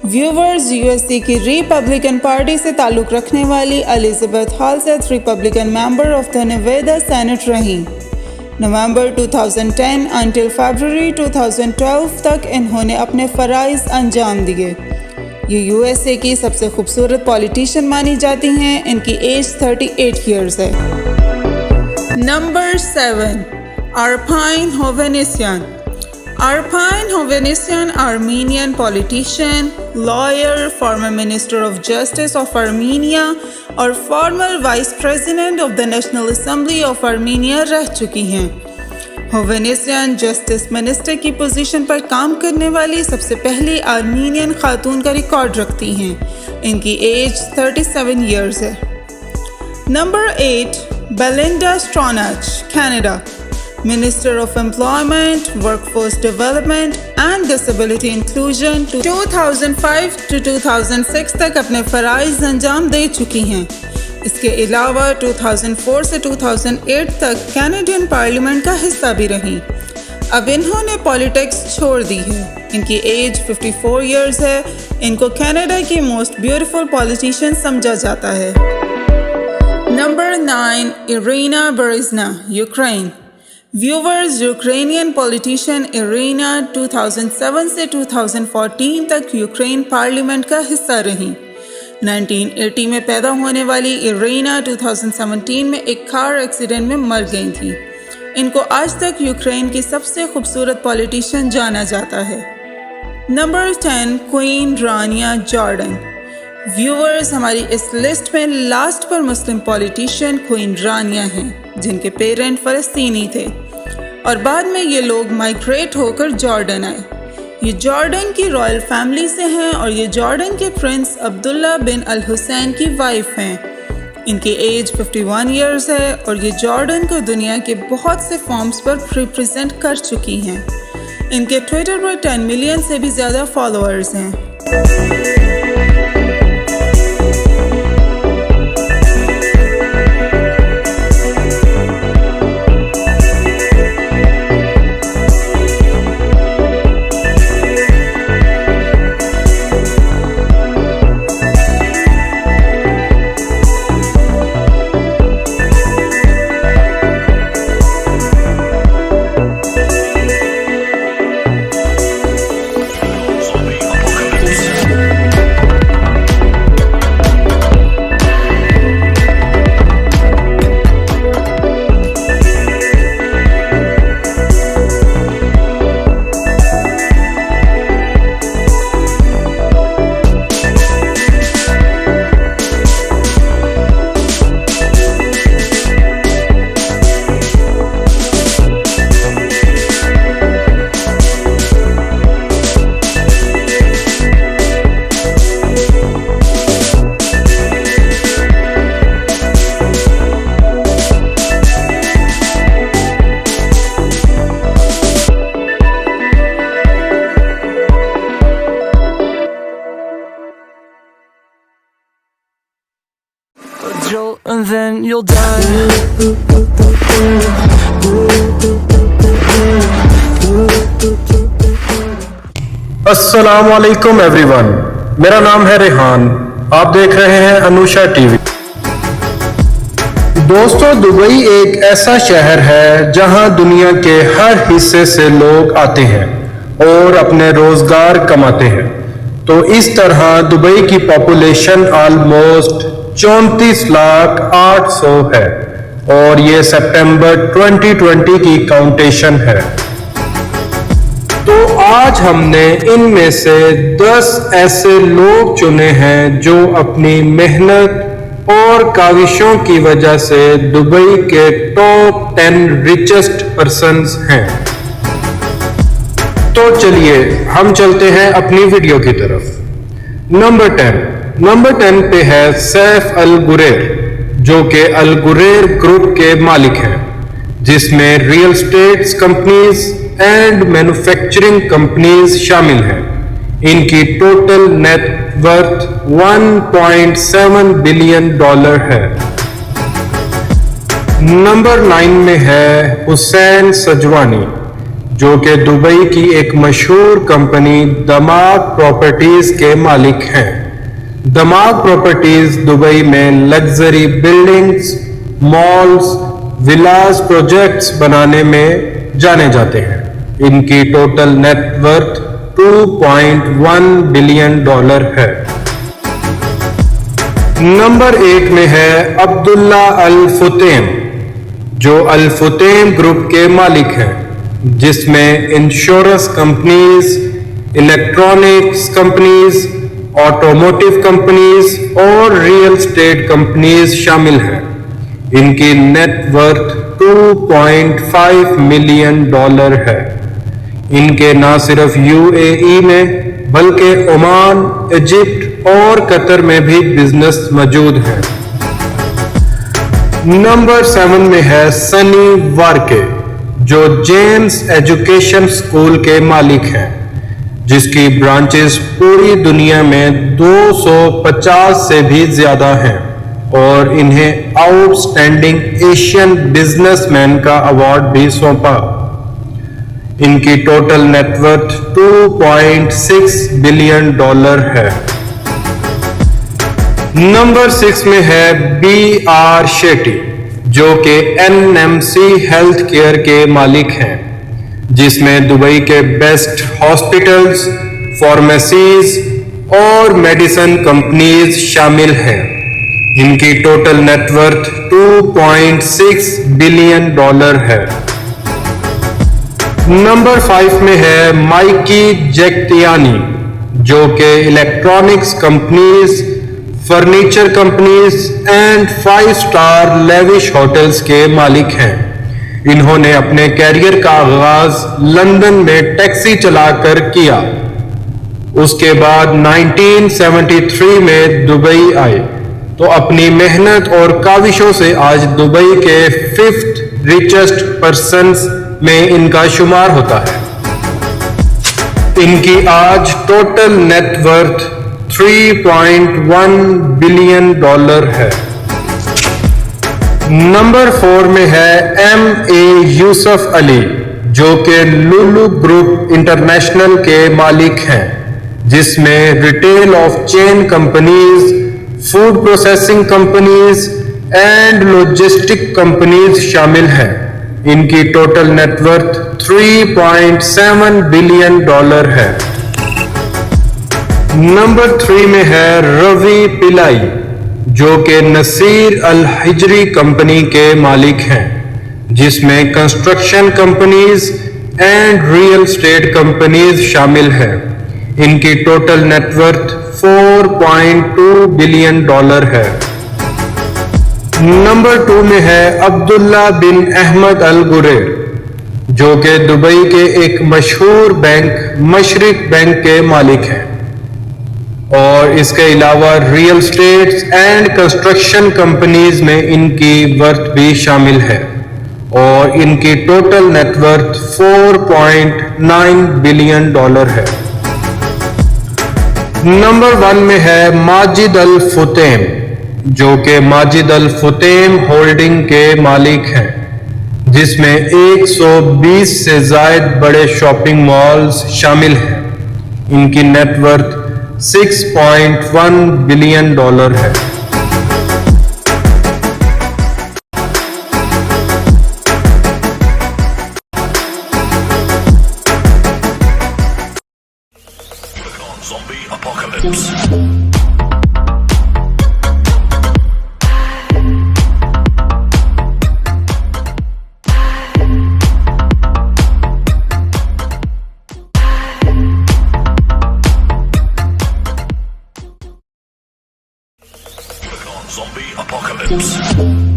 S1: Viewers, USA की रिपब्लिकन पार्टी से ताल्लुक़ रखने वाली Elizabeth Halseth Republican member of the Nevada senate रहीं। नवंबर 2010 अंटिल फरवरी 2012 तक इन्होंने अपने फ़राइज़ अंजाम दिए। ये यूएसए की सबसे खूबसूरत पॉलिटिशियन मानी जाती हैं। इनकी एज 38 इयर्स है। Number 7, Arpine Hovhannisyan. Arpine Hovhannisyan Armenian politician, lawyer, former minister of justice of Armenia और former vice president of the National Assembly of Armenia रह चुकी हैं। होवेनिस्यान जस्टिस मिनिस्टर की पोजीशन पर काम करने वाली सबसे पहली आर्मीनियन खातून का रिकॉर्ड रखती हैं। इनकी एज 37 इयर्स है। Number 8, Belinda Stronach, Canada. Minister of employment, workforce development and disability inclusion 2005 to 2006 तक अपने फ़राइज़ अंजाम दे चुकी हैं। इसके अलावा 2004 से 2008 तक कैनेडियन पार्लियामेंट का हिस्सा भी रहीं। अब इन्होंने पॉलिटिक्स छोड़ दी है। इनकी एज 54 इयर्स है। इनको कनाडा की मोस्ट ब्यूटीफुल पॉलिटिशियन समझा जाता है। Number 9, Iryna Berezhna, Ukraine. Viewers, Ukrainian politician Iryna 2007 से 2014 तक यूक्रेन पार्लियामेंट का हिस्सा रहीं। 1980 में पैदा होने वाली इरीना 2017 में एक कार एक्सीडेंट में मर गई थी। इनको आज तक यूक्रेन की सबसे खूबसूरत पॉलिटिशियन जाना जाता है। नंबर 10, क्वीन रानिया, जॉर्डन। व्यूवर्स, हमारी इस लिस्ट में लास्ट पर मुस्लिम पॉलिटिशियन क्वीन रानिया हैं, जिनके पेरेंट फ़लस्तीनी थे और बाद में ये लोग माइग्रेट होकर जॉर्डन आए। ये जॉर्डन की रॉयल फैमिली से हैं और ये जॉर्डन के प्रिंस अब्दुल्ला बिन अल हुसैन की वाइफ हैं। इनकी एज 51 इयर्स है और ये जॉर्डन को दुनिया के बहुत से फॉर्म्स पर रिप्रेजेंट कर चुकी हैं। इनके ट्विटर पर 10 मिलियन से भी ज़्यादा फॉलोअर्स हैं।
S2: And then you'll die.
S4: अस्सलाम वालेकुम एवरीवन, मेरा नाम है रेहान। आप देख रहे हैं अनुषा टीवी। दोस्तों, दुबई एक ऐसा शहर है जहां दुनिया के हर हिस्से से लोग आते हैं और अपने रोजगार कमाते हैं। तो इस तरह दुबई की पॉपुलेशन ऑलमोस्ट 34,08,000 ہے اور یہ سپٹمبر 2020 کی کاؤنٹیشن ہے۔ تو آج ہم نے ان میں سے 10 ایسے لوگ چنے ہیں جو اپنی محنت اور کاوشوں کی وجہ سے دبئی کے ٹاپ 10 ریچسٹ پرسنز ہیں۔ تو چلیے ہم چلتے ہیں اپنی ویڈیو کی طرف۔ نمبر 10 پہ ہے سیف الگریر، جو کہ الگریر گروپ کے مالک ہیں، جس میں real estate companies and manufacturing companies شامل ہیں۔ ان کی ٹوٹل نیٹ ورتھ $1.7 بلین ہے۔ نمبر 9 میں ہے حسین سجوانی، جو کہ دبئی کی ایک مشہور کمپنی دماغ پراپرٹیز کے مالک ہیں۔ دماغ پراپرٹیز دبئی میں luxury buildings, malls, villas projects بنانے میں جانے جاتے ہیں۔ ان کی ٹوٹل نیٹ ورتھ $2.1 بلین ہے۔ نمبر 8 میں ہے عبداللہ الفتیم، جو الفتیم گروپ کے مالک ہیں، جس میں insurance companies, electronics companies, automotive companies اور ریئل اسٹیٹ کمپنیز شامل ہیں۔ ان کی نیٹ ورتھ $2.5 ملین ہے۔ ان کے نہ صرف UAE میں بلکہ عمان، ایجپٹ اور قطر میں بھی بزنس موجود ہے۔ نمبر 7 میں ہے سنی وارکے، جو جیمز ایجوکیشن اسکول کے مالک ہیں، جس کی برانچز پوری دنیا میں 250 سے بھی زیادہ ہیں، اور انہیں out standing Asian business man کا ایوارڈ بھی سونپا۔ ان کی ٹوٹل نیٹ ورتھ $2.6 بلین ہے۔ نمبر 6 میں ہے BR شیٹی، جو کہ NMC ہیلتھ کیئر کے مالک ہیں، جس میں دبئی کے بیسٹ ہاسپٹلز، فارمیسیز اور میڈیسن کمپنیز شامل ہیں۔ ان کی ٹوٹل نیٹ ورتھ $2.6 بلین ہے۔ نمبر 5 میں ہے مائکی جیکتیانی، جو کہ electronics companies, furniture companies and 5 star lavish hotels کے مالک ہیں۔ انہوں نے اپنے کیریئر کا آغاز لندن میں ٹیکسی چلا کر کیا۔ اس کے بعد 1973 میں دبئی آئے تو اپنی محنت اور کاوشوں سے آج دبئی کے 5th ریچسٹ پرسنز میں ان کا شمار ہوتا ہے۔ ان کی آج ٹوٹل نیٹ ورتھ $3.1 بلین ہے۔ نمبر 4 میں ہے MA یوسف علی، جو کہ لولو گروپ انٹرنیشنل کے مالک ہیں، جس میں retail of chain companies, food processing companies and logistic companies شامل ہیں۔ ان کی ٹوٹل نیٹ ورتھ $3.7 بلین ہے۔ نمبر 3 میں ہے روی پلائی، جو کہ نصیر الحجری کمپنی کے مالک ہیں، جس میں construction companies and real estate companies شامل ہیں۔ ان کی ٹوٹل نیٹ ورتھ $4.2 بلین ہے۔ نمبر 2 میں ہے عبداللہ بن احمد الگریر، جو کہ دبئی کے ایک مشہور بینک مشرق بینک کے مالک ہیں، اور اس کے علاوہ real estate and construction companies میں ان کی ورتھ بھی شامل ہے، اور ان کی ٹوٹل نیٹ ورتھ $4.9 بلین ہے۔ نمبر 1 میں ہے ماجد الفتیم، جو کہ ماجد الفتیم ہولڈنگ کے مالک ہیں، جس میں 120 سے زائد بڑے شاپنگ مالز شامل ہیں۔ ان کی نیٹ ورتھ $6.1 بلین ہے۔
S6: Zombie apocalypse. Apocalypse.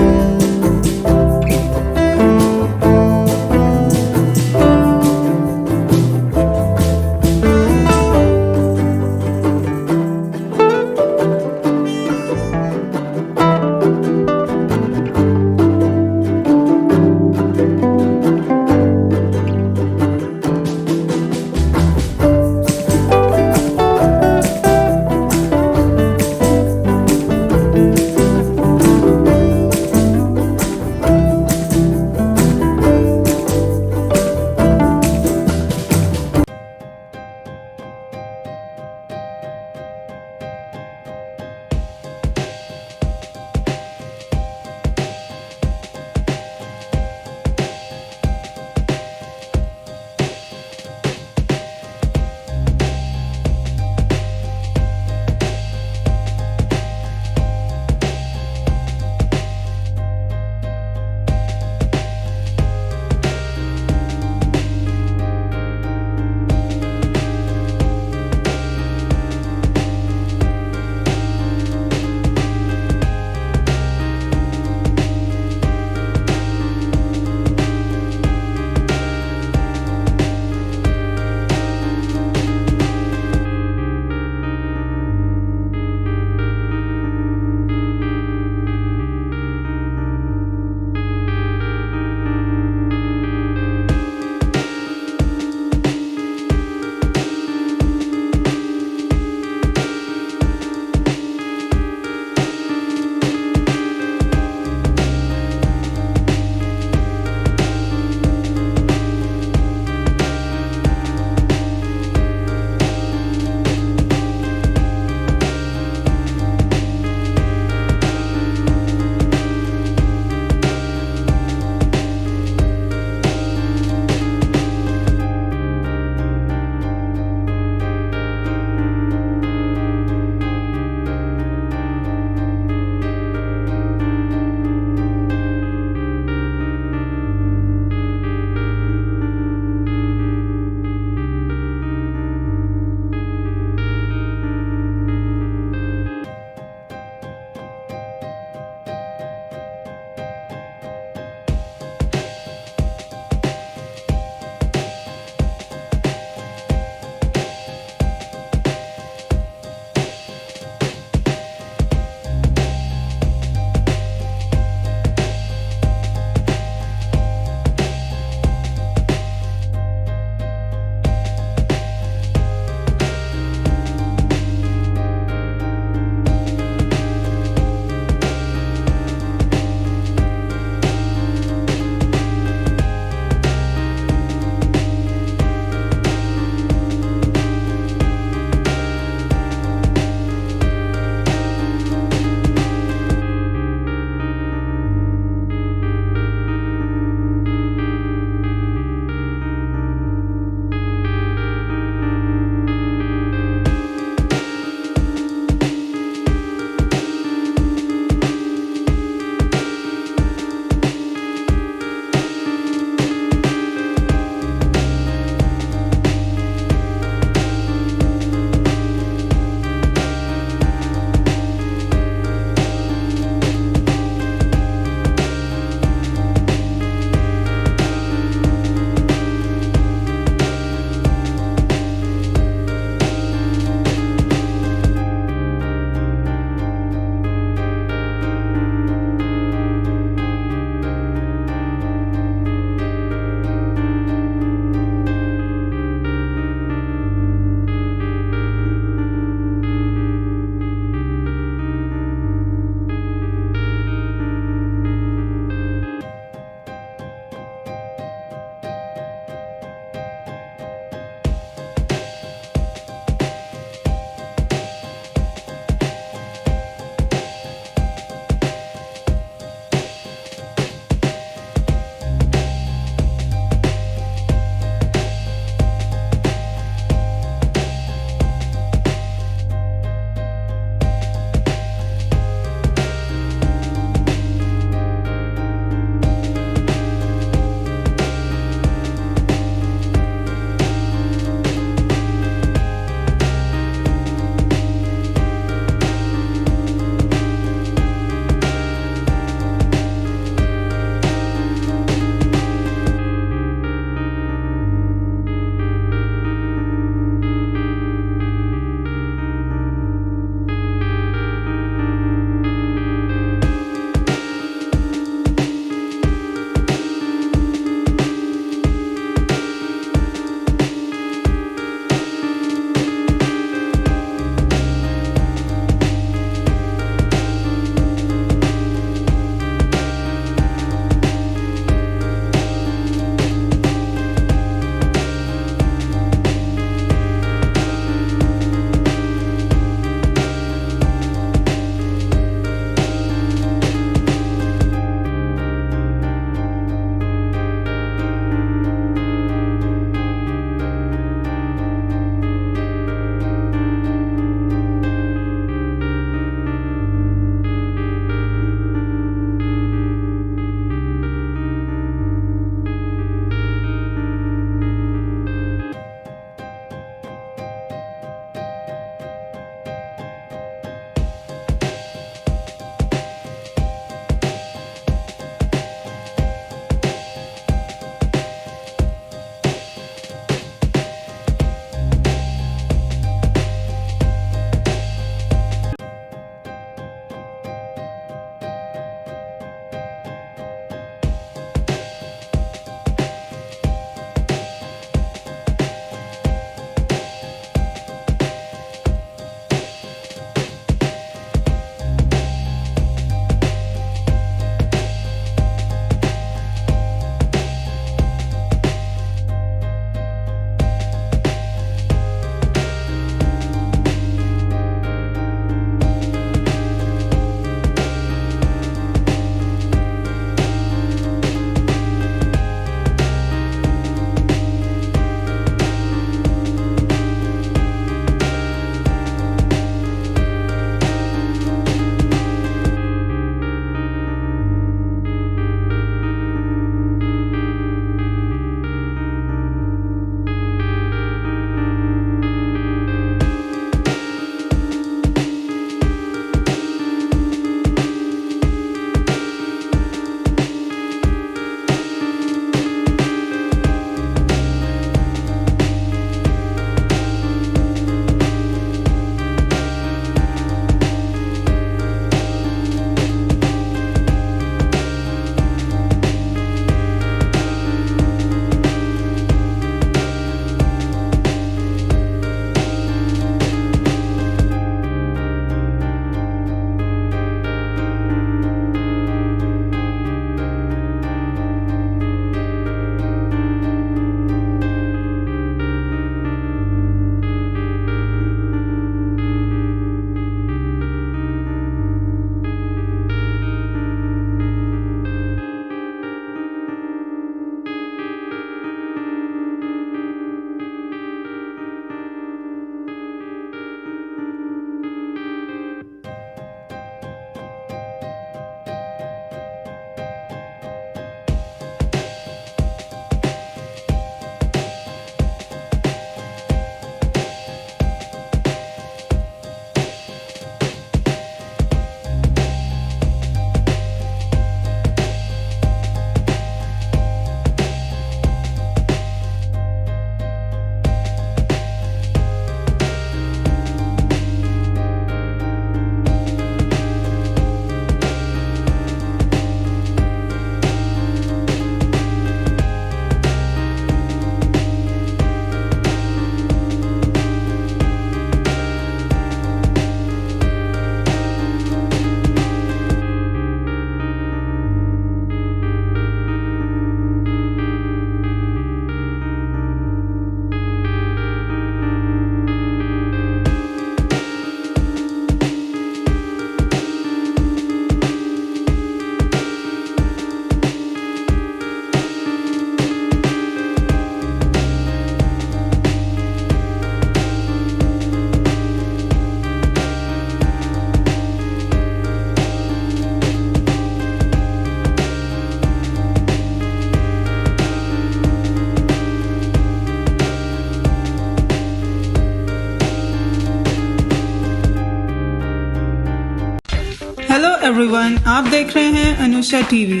S1: एवरीवन, आप देख रहे हैं अनुषा टीवी।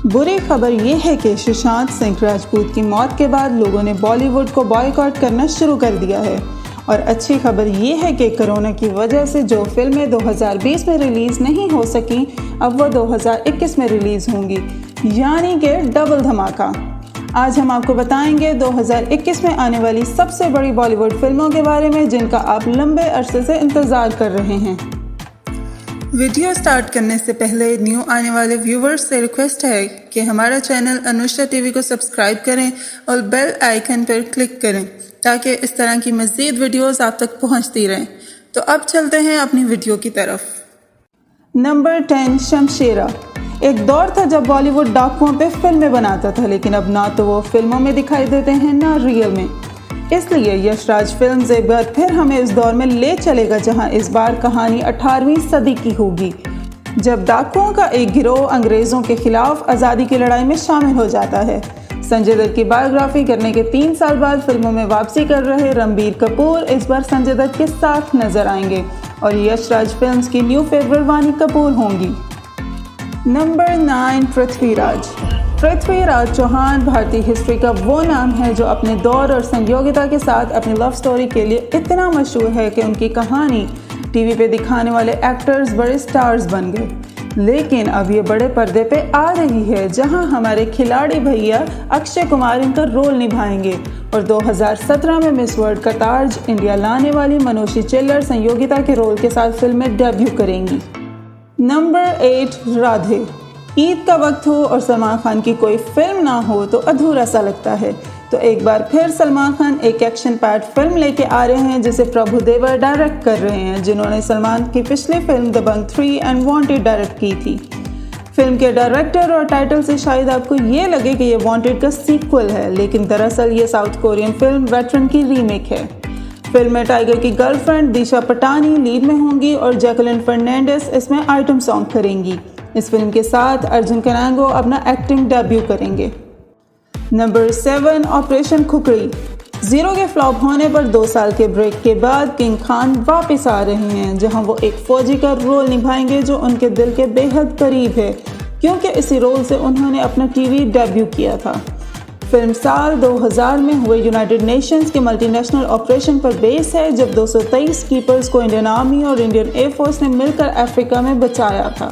S1: बुरी खबर ये है कि सुशांत सिंह राजपूत की मौत के बाद लोगों ने बॉलीवुड को बॉयकॉट करना शुरू कर दिया है। और अच्छी खबर ये है कि कोरोना की वजह से जो फिल्में 2020 में रिलीज़ नहीं हो सकी, अब वो 2021 में रिलीज़ होंगी, यानी कि डबल धमाका। आज हम आपको बताएंगे 2021 में आने वाली सबसे बड़ी बॉलीवुड फिल्मों के बारे में जिनका आप लंबे अरसे से इंतज़ार कर रहे हैं। वीडियो स्टार्ट करने से पहले न्यू आने वाले व्यूवर्स से रिक्वेस्ट है कि हमारा चैनल अनुषा टीवी को सब्सक्राइब करें और बेल आइकन पर क्लिक करें ताकि इस तरह की मज़ीद वीडियोस आप तक पहुंचती रहें। तो अब चलते हैं अपनी वीडियो की तरफ। नंबर 10, शमशेरा। एक दौर था जब बॉलीवुड डाकुओं पे फिल्में बनाता था, लेकिन अब ना तो वो फिल्मों में दिखाई देते हैं ना रियल में। इसलिए यशराज फिल्म्स एक बार फिर हमें इस दौर में ले चलेगा जहां इस बार कहानी 18वीं सदी की होगी, जब डाकुओं का एक गिरोह अंग्रेज़ों के खिलाफ आज़ादी की लड़ाई में शामिल हो जाता है। संजय दत्त की बायोग्राफी करने के 3 साल बाद फिल्मों में वापसी कर रहे रणबीर कपूर इस बार संजय दत्त के साथ नजर आएंगे और यशराज फिल्म्स की न्यू फेवरेट वानी कपूर होंगी। नंबर 9, पृथ्वीराज। पृथ्वीराज चौहान भारतीय हिस्ट्री का वो नाम है जो अपने दौर और संयोगिता के साथ अपनी लव स्टोरी के लिए इतना मशहूर है कि उनकी कहानी टीवी पे दिखाने वाले एक्टर्स बड़े स्टार्स बन गए। लेकिन अब ये बड़े पर्दे पे आ रही है जहां हमारे खिलाड़ी भैया अक्षय कुमार इनका रोल निभाएंगे और 2017 में मिस वर्ल्ड का ताज इंडिया लाने वाली मनोषी चिल्लर संयोगिता के रोल के साथ फिल्म में डेब्यू करेंगी। नंबर 8, राधे। ईद का वक्त हो और सलमान खान की कोई फिल्म ना हो तो अधूरा सा लगता है, तो एक बार फिर सलमान खान एक एक्शन पैक्ड फिल्म लेके आ रहे हैं जिसे प्रभु देवा डायरेक्ट कर रहे हैं, जिन्होंने सलमान की पिछली film Dabangg 3 and Wanted direct की थी। फिल्म के डायरेक्टर और टाइटल से शायद आपको ये लगे कि ये वांटेड का सीक्वल है, लेकिन दरअसल ये साउथ कोरियन फिल्म वेटरन की रीमेक है। फिल्म में टाइगर की गर्लफ्रेंड दिशा पटानी लीड में होंगी और जैकलिन फर्नांडिस इसमें आइटम सॉन्ग करेंगी। इस फिल्म के साथ अर्जुन कनांगो अपना एक्टिंग डेब्यू करेंगे। Number 7, operation Khukri. जीरो के फ्लॉप होने पर 2 साल के ब्रेक के बाद किंग खान वापस आ रहे हैं, जहां वो एक फौजी का रोल निभाएंगे जो उनके दिल के बेहद करीब है, क्योंकि इसी रोल से उन्होंने अपना टीवी डेब्यू किया था। फिल्म साल 2000 में हुए यूनाइटेड नेशंस के मल्टीनेशनल ऑपरेशन पर बेस है, जब 223 कीपर्स को इंडियन आर्मी और इंडियन एयरफोर्स ने मिलकर अफ्रीका में बचाया था।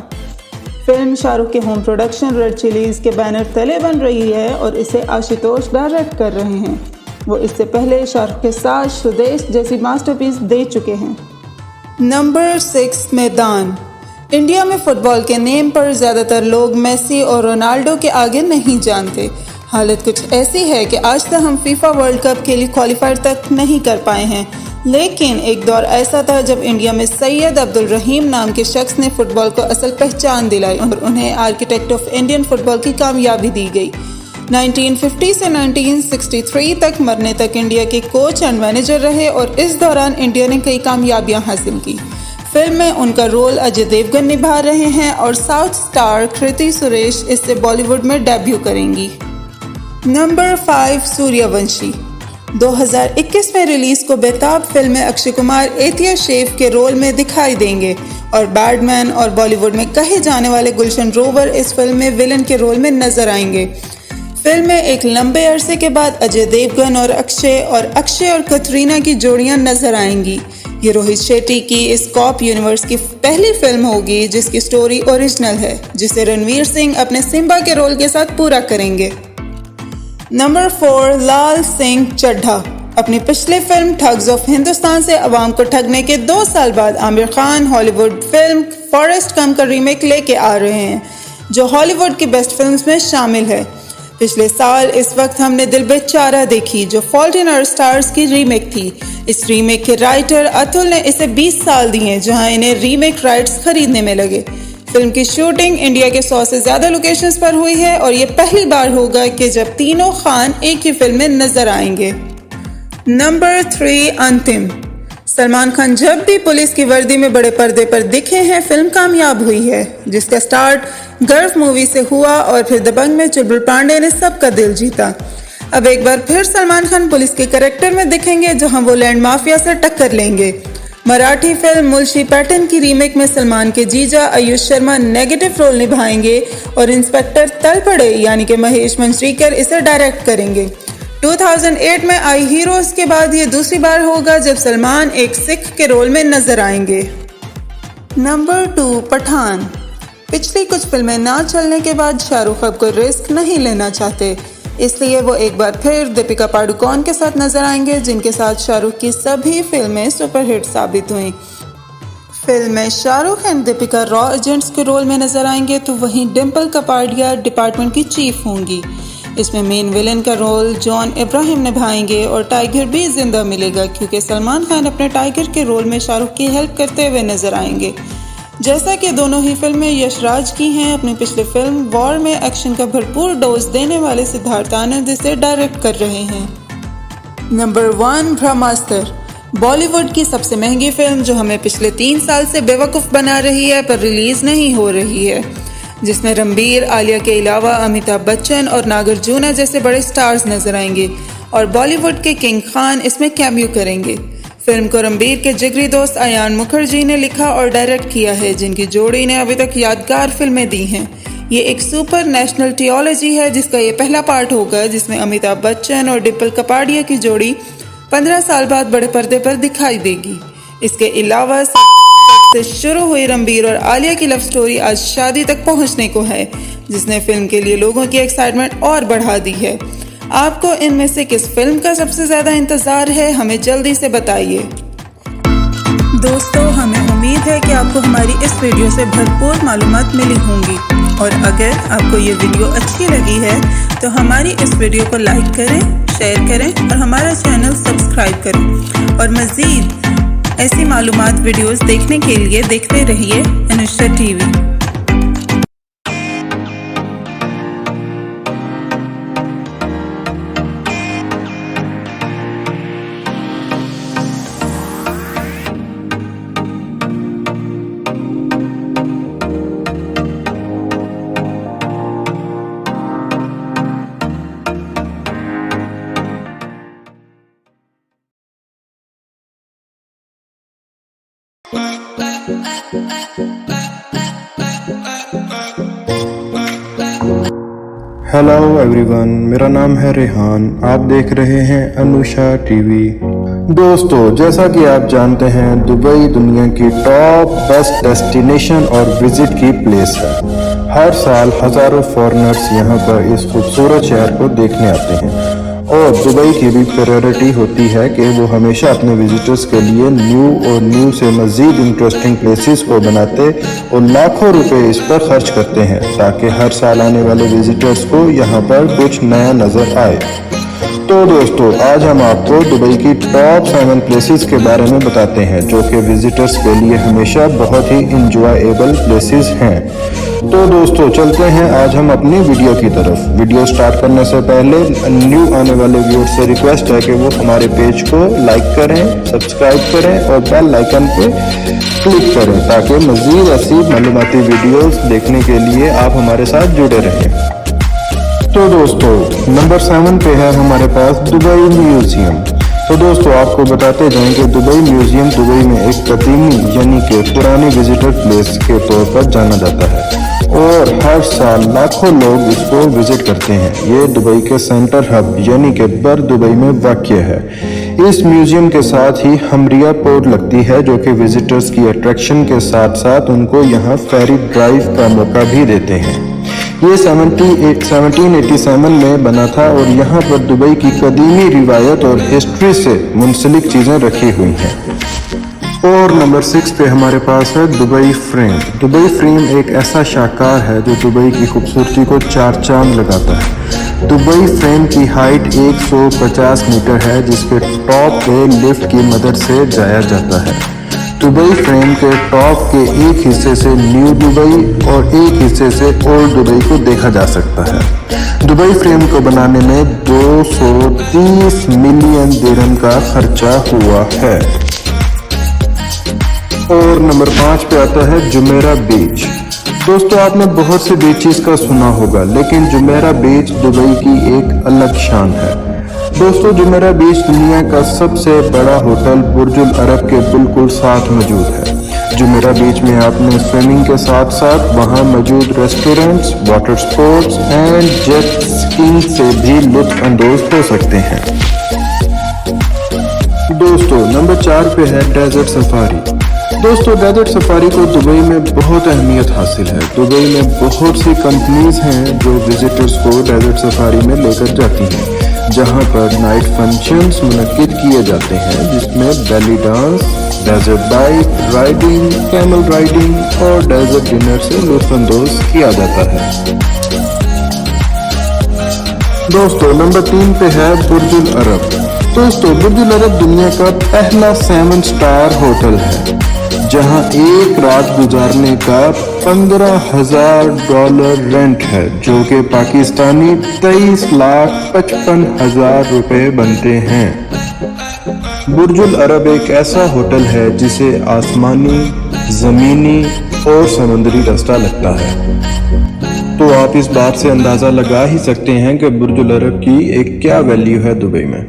S1: फिल्म शाहरुख के होम प्रोडक्शन रेड चिलीज के बैनर तले बन रही है और इसे आशुतोष डायरेक्ट कर रहे हैं। वो इससे पहले शाहरुख के साथ स्वदेश जैसी मास्टरपीस दे चुके हैं। नंबर 6, मैदान। इंडिया में फुटबॉल के नेम पर ज़्यादातर लोग मेसी और रोनाल्डो के आगे नहीं जानते। हालत कुछ ऐसी है कि आज तक हम फीफा वर्ल्ड कप के लिए क्वालिफायर तक नहीं कर पाए हैं, लेकिन एक दौर ऐसा था जब इंडिया में सैयद अब्दुल रहीम नाम के शख्स ने फुटबॉल को असल पहचान दिलाई और उन्हें आर्किटेक्ट ऑफ इंडियन फुटबॉल की कामयाबी दी गई। 1950 से 1963 तक मरने तक इंडिया के कोच एंड मैनेजर रहे और इस दौरान इंडिया ने कई कामयाबियां हासिल की। फिल्म में उनका रोल अजय देवगन निभा रहे हैं और साउथ स्टार कृति सुरेश इससे बॉलीवुड में डेब्यू करेंगी। नंबर 5, सूर्यवंशी। 2021 में रिलीज को बेताब फिल्म में अक्षय कुमार एतिया शेफ के रोल में दिखाई देंगे और बैडमैन और बॉलीवुड में कहे जाने वाले गुलशन ग्रोवर इस फिल्म में विलन के रोल में नजर आएंगे। फिल्म में एक लंबे अरसे के बाद अजय देवगन और अक्षय और कतरीना की जोड़ियां नजर आएंगी। ये रोहित शेट्टी की इस कॉप यूनिवर्स की पहली फिल्म होगी जिसकी स्टोरी ओरिजिनल है, जिसे रणवीर सिंह अपने सिम्बा के रोल के साथ पूरा करेंगे। नंबर 4, लाल सिंह चड्ढा। अपनी पिछली फिल्म ठग्स ऑफ हिंदुस्तान से अवाम को ठगने के 2 साल बाद Aamir Khan Hollywood film Forrest Gump का रीमेक लेके आ रहे हैं, जो हॉलीवुड की बेस्ट फिल्म्स में शामिल है। पिछले साल इस वक्त हमने दिल बेचारा देखी, जो फॉल्ट इन आवर स्टार्स की रीमेक थी। इस रीमेक के राइटर अतुल ने इसे 20 साल दिए, जहां इन्हें रीमेक राइट्स खरीदने में लगे। फिल्म की शूटिंग इंडिया के 100 से ज्यादा लोकेशंस पर हुई है और ये पहली बार होगा कि जब तीनों खान एक ही फिल्म में नजर आएंगे। नंबर 3, अंतिम। सलमान खान जब भी पुलिस की वर्दी में बड़े पर्दे पर दिखे हैं, फिल्म कामयाब हुई है, जिसका स्टार्ट गर्व मूवी से हुआ और फिर दबंग में चुलबुल पांडे ने सबका दिल जीता। अब एक बार फिर सलमान खान पुलिस के कैरेक्टर में दिखेंगे, जहां वो लैंड माफिया से टक्कर लेंगे। मराठी फिल्म मुलशी पैटर्न की रीमेक में सलमान के जीजा आयुष शर्मा नेगेटिव रोल निभाएंगे और इंस्पेक्टर तलपड़े यानी कि महेश मंजरेकर इसे डायरेक्ट करेंगे। 2008 में आई हीरोज के बाद ये दूसरी बार होगा जब सलमान एक सिख के रोल में नजर आएंगे। नंबर 2 पठान। पिछली कुछ फिल्में ना चलने के बाद शाहरुख अब कोई रिस्क नहीं लेना चाहते, इसलिए वो एक बार फिर दीपिका पादुकोण के साथ नजर आएंगे, जिनके साथ शाहरुख की सभी फिल्में सुपरहिट साबित हुई। फिल्म में Shahrukh and Deepika raw agents के रोल में नजर आएंगे, तो वहीं डिम्पल कपाड़िया डिपार्टमेंट की चीफ होंगी। इसमें मेन विलेन का रोल जॉन इब्राहिम निभाएंगे और टाइगर भी जिंदा मिलेगा, क्योंकि सलमान खान अपने टाइगर के रोल में शाहरुख की हेल्प करते हुए नजर आएंगे। जैसा कि दोनों ही फिल्में यशराज की हैं, अपनी पिछली फिल्म वॉर में एक्शन का भरपूर डोज देने वाले सिद्धार्थ आनंद इसे डायरेक्ट कर रहे हैं। नंबर 1 ब्रह्मास्त्र। बॉलीवुड की सबसे महंगी फिल्म जो हमें पिछले 3 साल से बेवकूफ़ बना रही है पर रिलीज नहीं हो रही है, जिसमें रणबीर, आलिया के अलावा अमिताभ बच्चन और नागार्जुन जैसे बड़े स्टार्स नजर आएंगे और बॉलीवुड के किंग खान इसमें कैमियो करेंगे। फिल्म को रणबीर के जिगरी दोस्त अयान मुखर्जी ने लिखा और डायरेक्ट किया है, जिनकी जोड़ी ने अभी तक यादगार फिल्में दी हैं। ये एक सुपर नेशनल टियोलॉजी है जिसका ये पहला पार्ट होगा, जिसमें अमिताभ बच्चन और डिम्पल कपाड़िया की जोड़ी 15 साल बाद बड़े पर्दे पर दिखाई देगी। इसके अलावा से शुरू हुई रणबीर और आलिया की लव स्टोरी आज शादी तक पहुंचने को है, जिसने फिल्म के लिए लोगों की एक्साइटमेंट और बढ़ा दी है। आपको इनमें से किस फिल्म का सबसे ज्यादा इंतजार है, हमें जल्दी से बताइए। दोस्तों, हमें उम्मीद है कि आपको हमारी इस वीडियो से भरपूर मालूमात मिली होंगी, और अगर आपको ये वीडियो अच्छी लगी है तो हमारी इस वीडियो को लाइक करें, शेयर करें और हमारा चैनल सब्सक्राइब करें। और मज़ीद ऐसी मालूमात वीडियोस देखने के लिए देखते रहिए अनुष्का टीवी।
S4: हेलो एवरीवन, मेरा नाम है रेहान। आप देख रहे हैं अनुषा टीवी। दोस्तों, जैसा कि आप जानते हैं, दुबई दुनिया की टॉप बेस्ट डेस्टिनेशन और विजिट की प्लेस है। हर साल हजारों फॉरेनर्स यहां पर इस खूबसूरत शहर को देखने आते हैं, और दुबई की भी प्रायोरिटी होती है कि वो हमेशा अपने विजिटर्स के लिए न्यू से मज़ीद इंटरेस्टिंग प्लेसेस को बनाते और लाखों रुपए इस पर खर्च करते हैं, ताकि हर साल आने वाले विजिटर्स को यहाँ पर कुछ नया नज़र आए। तो दोस्तों, आज हम आपको दुबई की टॉप 7 प्लेसेस के बारे में बताते हैं, जो कि विजिटर्स के लिए हमेशा बहुत ही इंजॉयबल प्लेसेस हैं। तो दोस्तों, चलते हैं आज हम अपनी वीडियो की तरफ। वीडियो स्टार्ट करने से पहले न्यू आने वाले व्यूअर्स से रिक्वेस्ट है कि वो हमारे पेज को लाइक करें, सब्सक्राइब करें और बेल आइकन पे क्लिक करें, ताकि मज़ीद ऐसी मालूमाती वीडियोस देखने के लिए आप हमारे साथ जुड़े रहें। तो दोस्तों, नंबर 7 पे है हमारे पास दुबई म्यूजियम। तो दोस्तों, आपको बताते जाएं कि दुबई म्यूजियम दुबई में एक कदीमी यानी कि पुरानी विजिटर प्लेस के तौर पर जाना जाता है, और हर साल लाखों लोग इसको विजिट करते हैं। ये दुबई के सेंटर हब यानी कि बर दुबई में वाक़या है। इस म्यूजियम के साथ ही हमरिया पोर्ट लगती है, जो कि विजिटर्स की अट्रैक्शन के साथ साथ उनको यहाँ फेरी ड्राइव का मौका भी देते हैं। ये 1787 में बना था, और यहाँ पर दुबई की कदीमी रिवायत और हिस्ट्री से मुंसलिक चीज़ें रखी हुई हैं। और नंबर 6 पे हमारे पास है दुबई फ्रेम। दुबई फ्रेम एक ऐसा शाहकार है जो दुबई की खूबसूरती को 4 चांद लगाता है। दुबई फ्रेम की हाइट 150 मीटर है, जिसके टॉप पे लिफ्ट की मदद से जाया जाता है। दुबई फ्रेम के टॉप के एक हिस्से से न्यू दुबई और एक हिस्से से ओल्ड दुबई को देखा जा सकता है। दुबई फ्रेम को बनाने में 230 मिलियन दिरहम का खर्चा हुआ है। और नंबर 5 पे आता है जुमेरा बीच। दोस्तों, आपने बहुत से बीचेस का सुना होगा, लेकिन जुमेरा बीच दुबई की एक अलग शान है। दोस्तों जुमेरा बीच दुनिया का सबसे बड़ा होटल बुर्जुल अरब के बिल्कुल साथ मौजूद है। जुमेरा बीच में आपने स्विमिंग के साथ साथ वहां मौजूद restaurants, water sports and jet skiing से भी लुत्फ अंदोज हो सकते हैं। दोस्तों नंबर 4 पे है डेजर्ट सफारी। दोस्तों डेजर्ट सफारी को दुबई में बहुत अहमियत हासिल है। दुबई में बहुत सी कंपनीज हैं जो विजिटर्स को डेजर्ट सफारी में लेकर जाती हैं, जहां पर नाइट फंक्शंस मुनक्किद किए जाते हैं जिसमें belly dance, desert bike riding, camel riding और डेजर्ट डिनर से लुत्फ अंदोज किया जाता है। दोस्तों नंबर 3 पे है बुर्जुल अरब। दोस्तों बुर्जुल अरब दुनिया का पहला 7 स्टार होटल है जहां एक रात गुजारने का $15,000 रेंट है, जो कि पाकिस्तानी 23,55,000 रुपए बनते हैं। बुर्जुल अरब एक ऐसा होटल है जिसे आसमानी, जमीनी और समुद्री रास्ता लगता है, तो आप इस बात से अंदाजा लगा ही सकते हैं कि बुर्जुल अरब की एक क्या वैल्यू है दुबई में।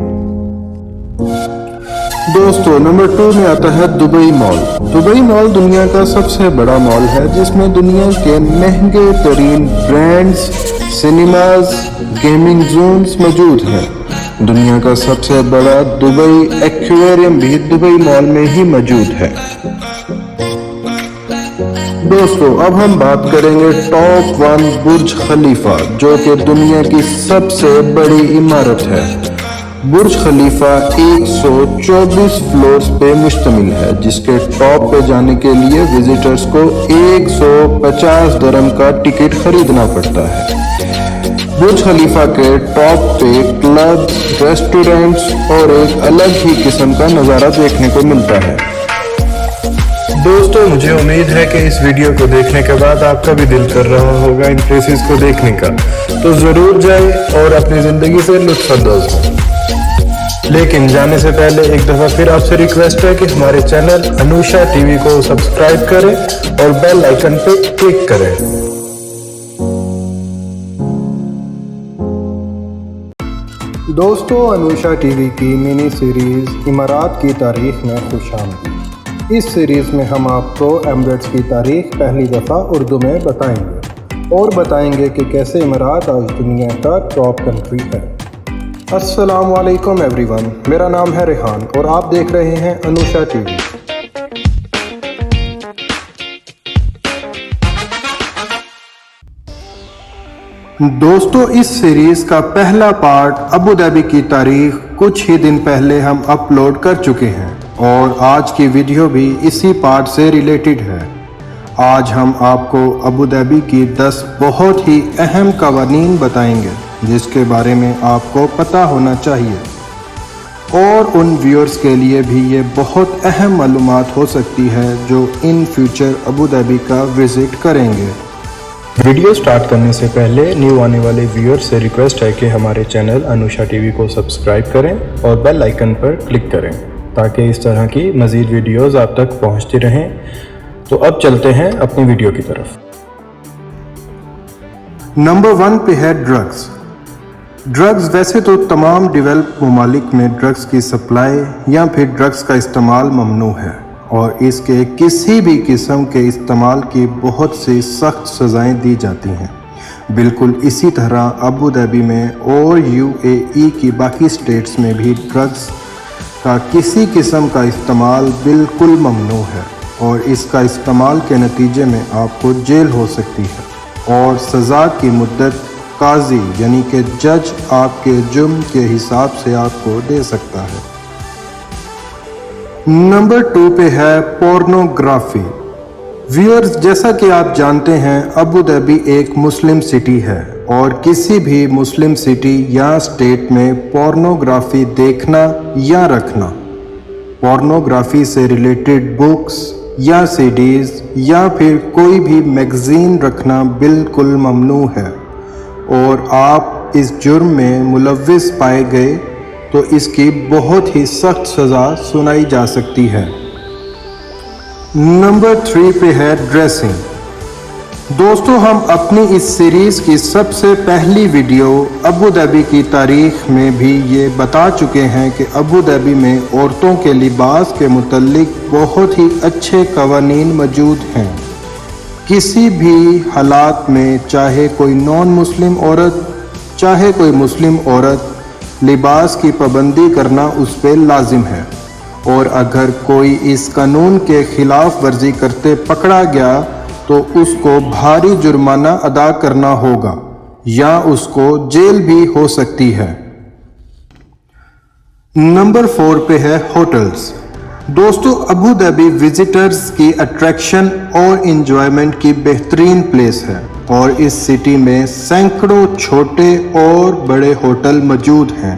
S4: दोस्तों नंबर 2 में आता है दुबई मॉल। दुबई मॉल दुनिया का सबसे बड़ा मॉल है जिसमें दुनिया के महंगे तरीन ब्रांड्स, सिनेमाज, गेमिंग जोन्स मौजूद हैं। दुनिया का सबसे बड़ा दुबई एक्वेरियम भी दुबई मॉल में ही मौजूद है। दोस्तों अब हम बात करेंगे टॉप 1 बुर्ज खलीफा, जो कि दुनिया की सबसे बड़ी इमारत है। बुर्ज खलीफा 124 फ्लोर्स पे मुश्तमिल है, जिसके टॉप पे जाने के लिए विजिटर्स को 150 दिरहम का टिकट खरीदना पड़ता है। बुर्ज खलीफा के टॉप पे क्लब्स, रेस्टोरेंट्स और एक अलग ही किस्म का नज़ारा देखने को मिलता है।
S3: दोस्तों मुझे उम्मीद है कि इस वीडियो को देखने के बाद आपका भी दिल कर रहा होगा इन प्लेसेस को देखने का, तो ज़रूर जाए और अपनी ज़िंदगी से लुत्फ अंदोज़ हो। लेकिन जाने से पहले एक दफ़ा फिर आपसे रिक्वेस्ट है कि हमारे चैनल अनुषा टीवी को सब्सक्राइब करें और बेल आइकन पे क्लिक करें।
S4: दोस्तों अनुषा टीवी की मिनी सीरीज इमारात की तारीख में खुशामदीद। इस सीरीज़ में हम आपको एमिरेट्स की तारीख पहली दफ़ा उर्दू में बताएंगे और बताएंगे कि कैसे इमारात आज दुनिया का टॉप कंट्री है। अस्सलाम वालेकुम एवरीवन, मेरा नाम है रेहान और आप देख रहे हैं अनुषा टीवी। दोस्तों इस सीरीज का पहला पार्ट अबू धाबी की तारीख कुछ ही दिन पहले हम अपलोड कर चुके हैं और आज की वीडियो भी इसी पार्ट से रिलेटेड है। आज हम आपको अबू धाबी की 10 बहुत ही अहम कवानीन बताएंगे जिसके बारे में आपको पता होना चाहिए और उन व्यूअर्स के लिए भी ये बहुत अहम मालूमात हो सकती है जो इन फ्यूचर अबू धाबी का विजिट करेंगे।
S5: वीडियो स्टार्ट करने से पहले न्यू आने वाले व्यूअर्स से रिक्वेस्ट है कि हमारे चैनल अनुषा टीवी को सब्सक्राइब करें और बेल आइकन पर क्लिक करें ताकि इस तरह की मज़ीद वीडियोस आप तक पहुंचती रहें। तो अब चलते हैं अपनी वीडियो की तरफ।
S4: नंबर 1 पे है ड्रग्स। ड्रग्स वैसे तो तमाम डेवलप ममालिक में ड्रग्स की सप्लाई या फिर ड्रग्स का इस्तेमाल ममनू है और इसके किसी भी किस्म के इस्तेमाल की बहुत सी सख्त सज़ाएं दी जाती हैं। बिल्कुल इसी तरह अबू धाबी में और UAE की बाकी स्टेट्स में भी ड्रग्स का किसी किस्म का इस्तेमाल बिल्कुल ममनू है और इसका इस्तेमाल के नतीजे में आपको जेल हो सकती है और सज़ा की मुद्दत काजी यानी कि जज आपके जुर्म के हिसाब से आपको दे सकता है। नंबर 2 पे है पोर्नोग्राफी। व्यूअर्स जैसा कि आप जानते हैं अबू धाबी एक मुस्लिम सिटी है और किसी भी मुस्लिम सिटी या स्टेट में पोर्नोग्राफी देखना या रखना, पोर्नोग्राफी से रिलेटेड बुक्स या सीडीज या फिर कोई भी मैगजीन रखना बिल्कुल ममनू है और आप इस जुर्म में मुलव्विस पाए गए तो इसकी बहुत ही सख्त सज़ा सुनाई जा सकती है। नंबर 3 पे है ड्रेसिंग। दोस्तों, हम अपनी इस सीरीज़ की सबसे पहली वीडियो अबू धाबी की तारीख में भी ये बता चुके हैं कि अबू धाबी में औरतों के लिबास के मुतल्लिक बहुत ही अच्छे कवानीन मौजूद हैं। किसी भी हालात में, चाहे कोई नॉन मुस्लिम औरत चाहे कोई मुस्लिम औरत, लिबास की पाबंदी करना उस पर लाजिम है, और अगर कोई इस कानून के खिलाफ वर्जी करते पकड़ा गया तो उसको भारी जुर्माना अदा करना होगा या उसको जेल भी हो सकती है। नंबर 4 पे है होटल्स। दोस्तों, अबू धाबी विजिटर्स की अट्रैक्शन और इंजॉयमेंट की बेहतरीन प्लेस है और इस सिटी में सैकड़ों छोटे और बड़े होटल मौजूद हैं।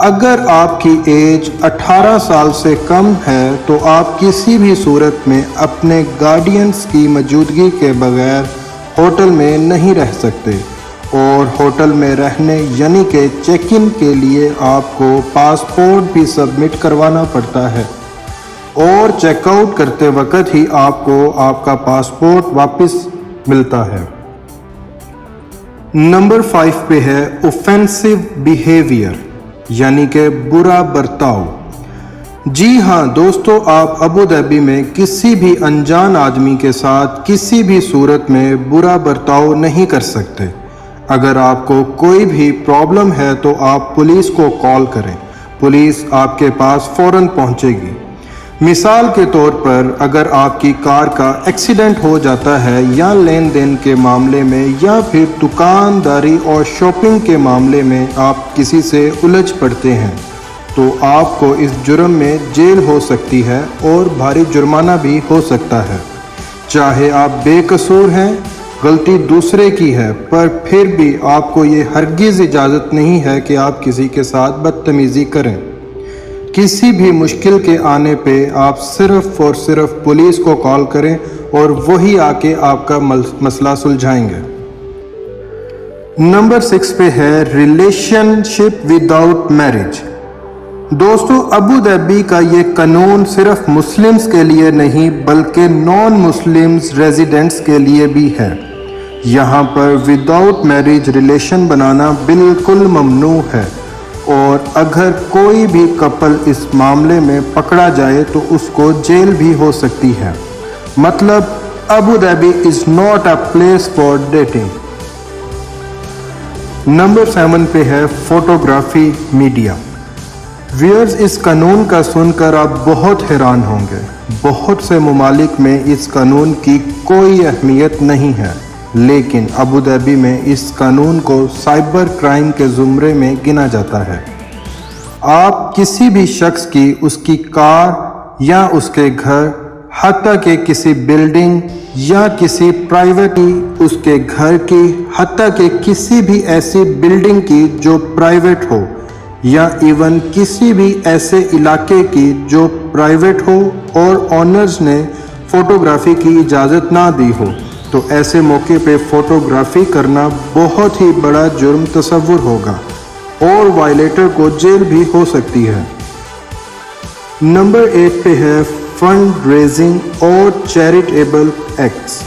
S4: अगर आपकी एज 18 साल से कम है तो आप किसी भी सूरत में अपने गार्डियंस की मौजूदगी के बगैर होटल में नहीं रह सकते, और होटल में रहने यानी कि चेक इन के लिए आपको पासपोर्ट भी सबमिट करवाना पड़ता है, और चेकआउट करते वक्त ही आपको आपका पासपोर्ट वापस मिलता है। नंबर 5 पे है ऑफेंसिव बिहेवियर, यानी कि बुरा बर्ताव। जी हाँ दोस्तों, आप अबू धाबी में किसी भी अनजान आदमी के साथ किसी भी सूरत में बुरा बर्ताव नहीं कर सकते। अगर आपको कोई भी प्रॉब्लम है तो आप पुलिस को कॉल करें, पुलिस आपके पास फौरन पहुंचेगी। मिसाल के तौर पर, अगर आपकी कार का एक्सीडेंट हो जाता है या लेन देन के मामले में या फिर दुकानदारी और शॉपिंग के मामले में आप किसी से उलझ पड़ते हैं तो आपको इस जुर्म में जेल हो सकती है और भारी जुर्माना भी हो सकता है। चाहे आप बेकसूर हैं, गलती दूसरे की है, पर फिर भी आपको ये हरगिज़ इजाज़त नहीं है कि आप किसी के साथ बदतमीज़ी करें। किसी भी मुश्किल के आने पे आप सिर्फ और सिर्फ पुलिस को कॉल करें और वही आके आपका मसला सुलझाएंगे। नंबर 6 पे है रिलेशनशिप विदाउट मैरिज। दोस्तों, अबू धाबी का ये कानून सिर्फ मुस्लिम्स के लिए नहीं बल्कि नॉन मुस्लिम्स रेजिडेंट्स के लिए भी है। यहाँ पर विदाउट मैरिज रिलेशन बनाना बिल्कुल ममनू है, और अगर कोई भी कपल इस मामले में पकड़ा जाए तो उसको जेल भी हो सकती है। मतलब Abu Dhabi is not a place for dating. Number 7 पे है फोटोग्राफी मीडिया। व्यूअर्स, इस कानून का सुनकर आप बहुत हैरान होंगे। बहुत से ममालिक में इस कानून की कोई अहमियत नहीं है, लेकिन अबू धाबी में इस कानून को साइबर क्राइम के ज़ुमरे में गिना जाता है। आप किसी भी शख्स की उसकी कार या उसके घर, हत्ता के किसी बिल्डिंग या किसी प्राइवेट उसके घर की, हत्ता के किसी भी ऐसी बिल्डिंग की जो प्राइवेट हो, या इवन किसी भी ऐसे इलाके की जो प्राइवेट हो और ऑनर्स ने फोटोग्राफी की इजाज़त ना दी हो, तो ऐसे मौके पे फोटोग्राफी करना बहुत ही बड़ा जुर्म तस्वुर होगा और वायलेटर को जेल भी हो सकती है। नंबर 8 पे है फंड रेजिंग और charitable acts.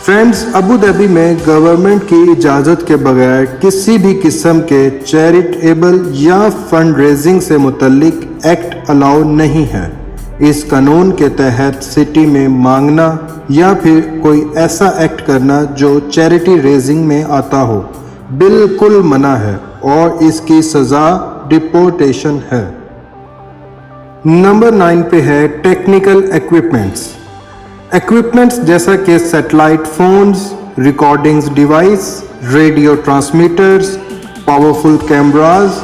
S4: Friends, Abu Dhabi में गवर्नमेंट की इजाज़त के बगैर किसी भी किस्म के चैरिटेबल या फंड रेजिंग से मुतल्लिक एक्ट अलाउ नहीं है। इस कानून के तहत सिटी में मांगना या फिर कोई ऐसा एक्ट करना जो चैरिटी रेजिंग में आता हो बिल्कुल मना है और इसकी सज़ा डिपोर्टेशन है। नंबर 9 पे है टेक्निकल इक्विपमेंट्स जैसा कि satellite phones, recordings device, radio transmitters, powerful cameras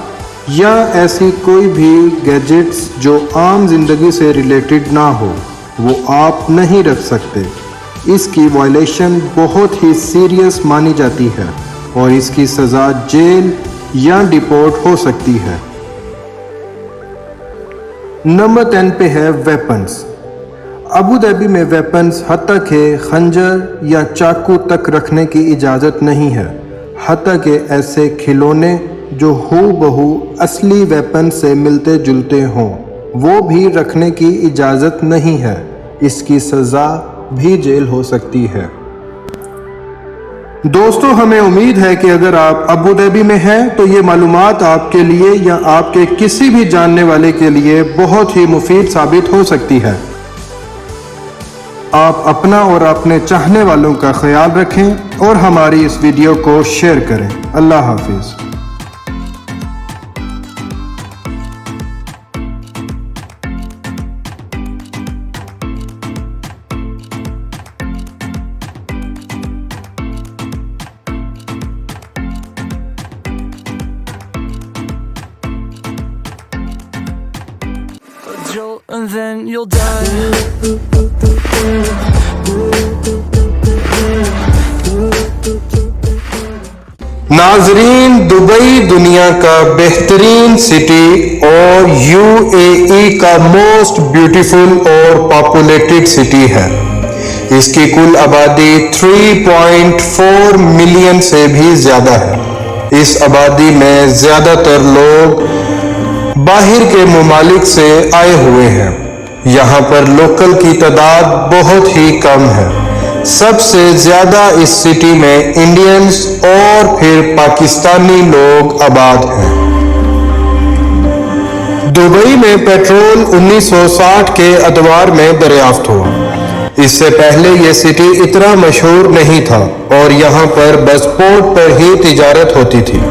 S4: या ऐसी कोई भी गैजेट्स जो आम जिंदगी से रिलेटेड ना हो, वो आप नहीं रख सकते। इसकी वायलेशन बहुत ही सीरियस मानी जाती है और इसकी सज़ा जेल या डिपोर्ट हो सकती है। नंबर 10 पे है वेपन्स। अबू धाबी में वेपन्स हत्ता के खंजर या चाकू तक रखने की इजाज़त नहीं है। हत्ता के ऐसे खिलौने जो हूबहू असली वेपन से मिलते जुलते हों, वो भी रखने की इजाज़त नहीं है। इसकी सज़ा भी जेल हो सकती है। दोस्तों, हमें उम्मीद है कि अगर आप अबू धाबी में हैं तो ये मालूमात आपके लिए या आपके किसी भी जानने वाले के लिए बहुत ही मुफीद साबित हो सकती है। आप अपना और अपने चाहने वालों का ख्याल रखें और हमारी इस वीडियो को शेयर करें। अल्लाह हाफिज।
S2: Jolt and then you'll die.
S4: नाजरीन, दुबई दुनिया का बेहतरीन सिटी और यूएई का मोस्ट ब्यूटीफुल और पॉपुलेटेड सिटी है। इसकी कुल आबादी 3.4 मिलियन से भी ज्यादा है। इस आबादी में ज्यादातर लोग बाहर के मुमालिक से आए हुए हैं। यहाँ पर लोकल की तादाद बहुत ही कम है। सबसे ज्यादा इस सिटी में इंडियंस और फिर पाकिस्तानी लोग आबाद हैं। दुबई में पेट्रोल 1960 के अदवार में दरियाफ्त हुआ। इससे पहले यह सिटी इतना मशहूर नहीं था और यहाँ पर बस पोर्ट पर ही तिजारत होती थी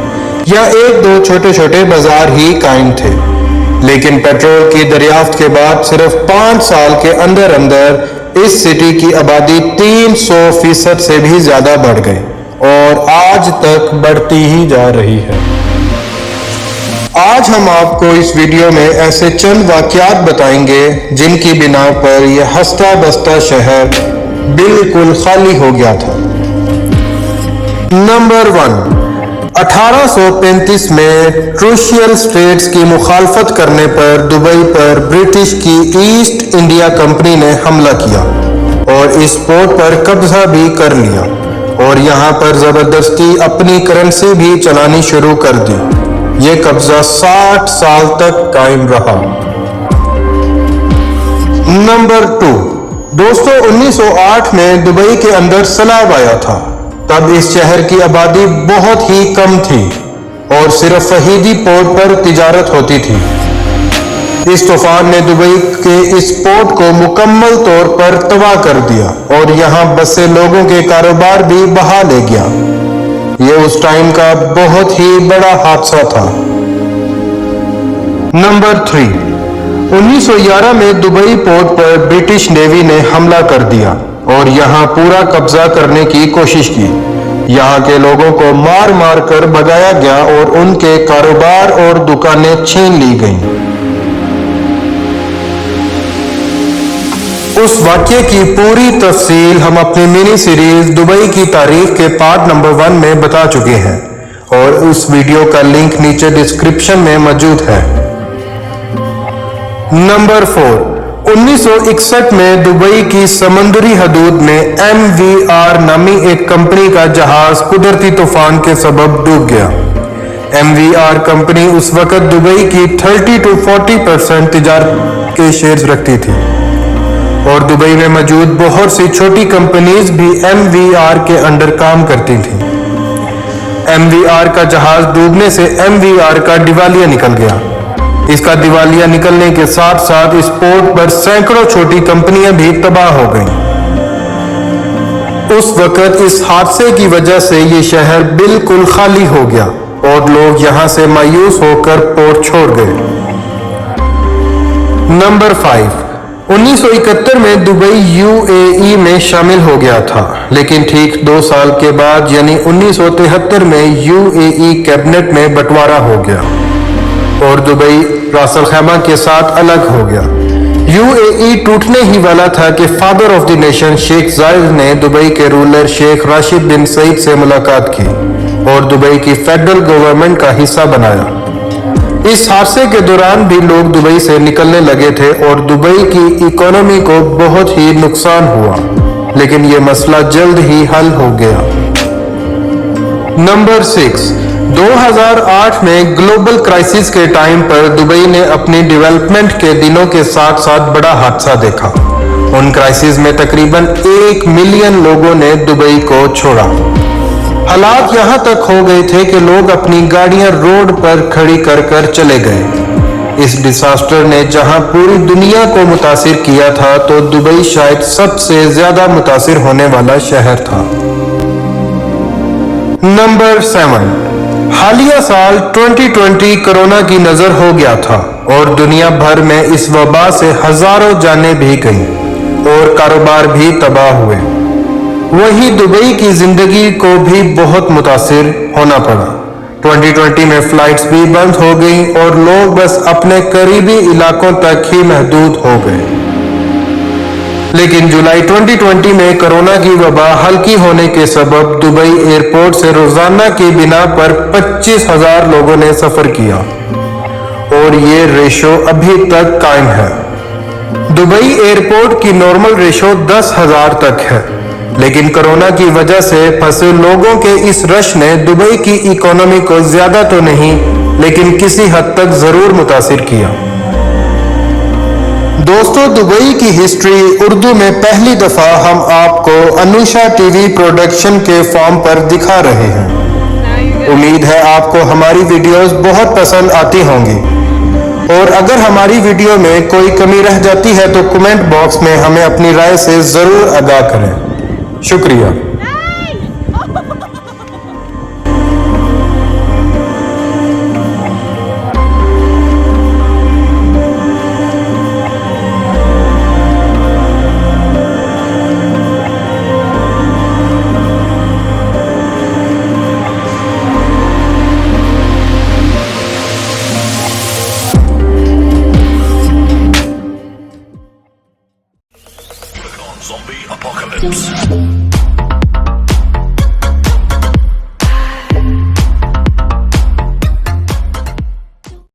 S4: या एक दो छोटे छोटे बाजार ही कायम थे। लेकिन पेट्रोल की दरियाफ्त के बाद सिर्फ 5 साल के अंदर अंदर इस सिटी की आबादी 300% से भी ज्यादा बढ़ गई और आज तक बढ़ती ही जा रही है। आज हम आपको इस वीडियो में ऐसे चंद वाकयात बताएंगे जिनकी बिना पर यह हंसता बसता शहर बिल्कुल खाली हो गया था। नंबर 1, 1835 में क्रूशियल स्ट्रेट्स की मुखालफत करने पर दुबई पर ब्रिटिश की ईस्ट इंडिया कंपनी ने हमला किया और इस पोर्ट पर कब्जा भी कर लिया और यहाँ पर जबरदस्ती अपनी करेंसी भी चलानी शुरू कर दी। ये कब्जा 60 साल तक कायम रहा। नंबर 2, दोस्तों 1908 में दुबई के अंदर सैलाब आया था। तब इस शहर की आबादी बहुत ही कम थी और सिर्फ फहीदी पोर्ट पर तिजारत होती थी। इस तूफान ने दुबई के इस पोर्ट को मुकम्मल तौर पर तबाह कर दिया और यहाँ बसे लोगों के कारोबार भी बहा ले गया। यह उस टाइम का बहुत ही बड़ा हादसा था। नंबर 3, 1911 में दुबई पोर्ट पर ब्रिटिश नेवी ने हमला कर दिया और यहाँ पूरा कब्जा करने की कोशिश की। यहाँ के लोगों को मार मार कर भगाया गया और उनके कारोबार और दुकानें छीन ली गईं। उस वाक़ये की पूरी तफसील हम अपनी मिनी सीरीज दुबई की तारीख के पार्ट नंबर 1 में बता चुके हैं और उस वीडियो का लिंक नीचे डिस्क्रिप्शन में मौजूद है। नंबर 4, 1961 में दुबई की समुद्री हदूद में MVR नामी एक कंपनी का जहाज कुदरती तूफान के सबब डूब गया। MVR कंपनी उस वक्त दुबई की 30 to 40% तिजारत के शेयर्स रखती थी और दुबई में मौजूद बहुत सी छोटी कंपनीज भी MVR के अंडर काम करती थी। MVR का जहाज डूबने से MVR का दिवालिया निकल गया। इसका दिवालिया निकलने के साथ साथ इस पोर्ट पर सैकड़ों छोटी कंपनियां भी तबाह हो गईं। उस वक्त इस हादसे की वजह से ये शहर बिल्कुल खाली हो गया और लोग यहां से मायूस होकर पोर्ट छोड़ गए। नंबर 5, 1971 में दुबई UAE में शामिल हो गया था, लेकिन ठीक 2 साल के बाद यानी 1973 में UAE कैबिनेट में बंटवारा हो गया और दुबई रास अल खैमा के साथ अलग हो गया। UAE टूटने ही वाला था कि father of the nation Sheikh Zayed ने दुबई के ruler Sheikh Rashid bin Saeed से मुलाकात की और दुबई की फेडरल गवर्नमेंट का हिस्सा बनाया। इस हादसे के दौरान भी लोग दुबई से निकलने लगे थे और दुबई की इकोनॉमी को बहुत ही नुकसान हुआ, लेकिन यह मसला जल्द ही हल हो गया। नंबर 6, 2008 में ग्लोबल क्राइसिस के टाइम पर दुबई ने अपनी डेवलपमेंट के दिनों के साथ साथ बड़ा हादसा देखा। उन क्राइसिस में तकरीबन 1 मिलियन लोगों ने दुबई को छोड़ा। हालात यहाँ तक हो गए थे कि लोग अपनी गाड़ियां रोड पर खड़ी कर कर चले गए। इस डिजास्टर ने जहां पूरी दुनिया को मुतासिर किया था, तो दुबई शायद सबसे ज्यादा मुतासिर होने वाला शहर था। नंबर 7, हालिया साल 2020 कोरोना की नजर हो गया था और दुनिया भर में इस वबा से हजारों जानें भी गईं और कारोबार भी तबाह हुए। वहीं दुबई की जिंदगी को भी बहुत मुतासिर होना पड़ा। 2020 में फ्लाइट्स भी बंद हो गई और लोग बस अपने करीबी इलाकों तक ही महदूद हो गए। लेकिन जुलाई 2020 में कोरोना की वबा हल्की होने के सबब दुबई एयरपोर्ट से रोजाना की बिना पर 25,000 लोगों ने सफर किया और ये रेशो अभी तक कायम है। दुबई एयरपोर्ट की नॉर्मल रेशो 10,000 तक है, लेकिन कोरोना की वजह से फंसे लोगों के इस रश ने दुबई की इकोनॉमी को ज्यादा तो नहीं, लेकिन किसी हद तक जरूर मुतासिर किया। दोस्तों, दुबई की हिस्ट्री उर्दू में पहली दफा हम आपको अनुषा टीवी प्रोडक्शन के फॉर्म पर दिखा रहे हैं। उम्मीद है आपको हमारी वीडियोस बहुत पसंद आती होंगी, और अगर हमारी वीडियो में कोई कमी रह जाती है तो कमेंट बॉक्स में हमें अपनी राय से जरूर आगाह करें। शुक्रिया।
S6: Zombie apocalypse.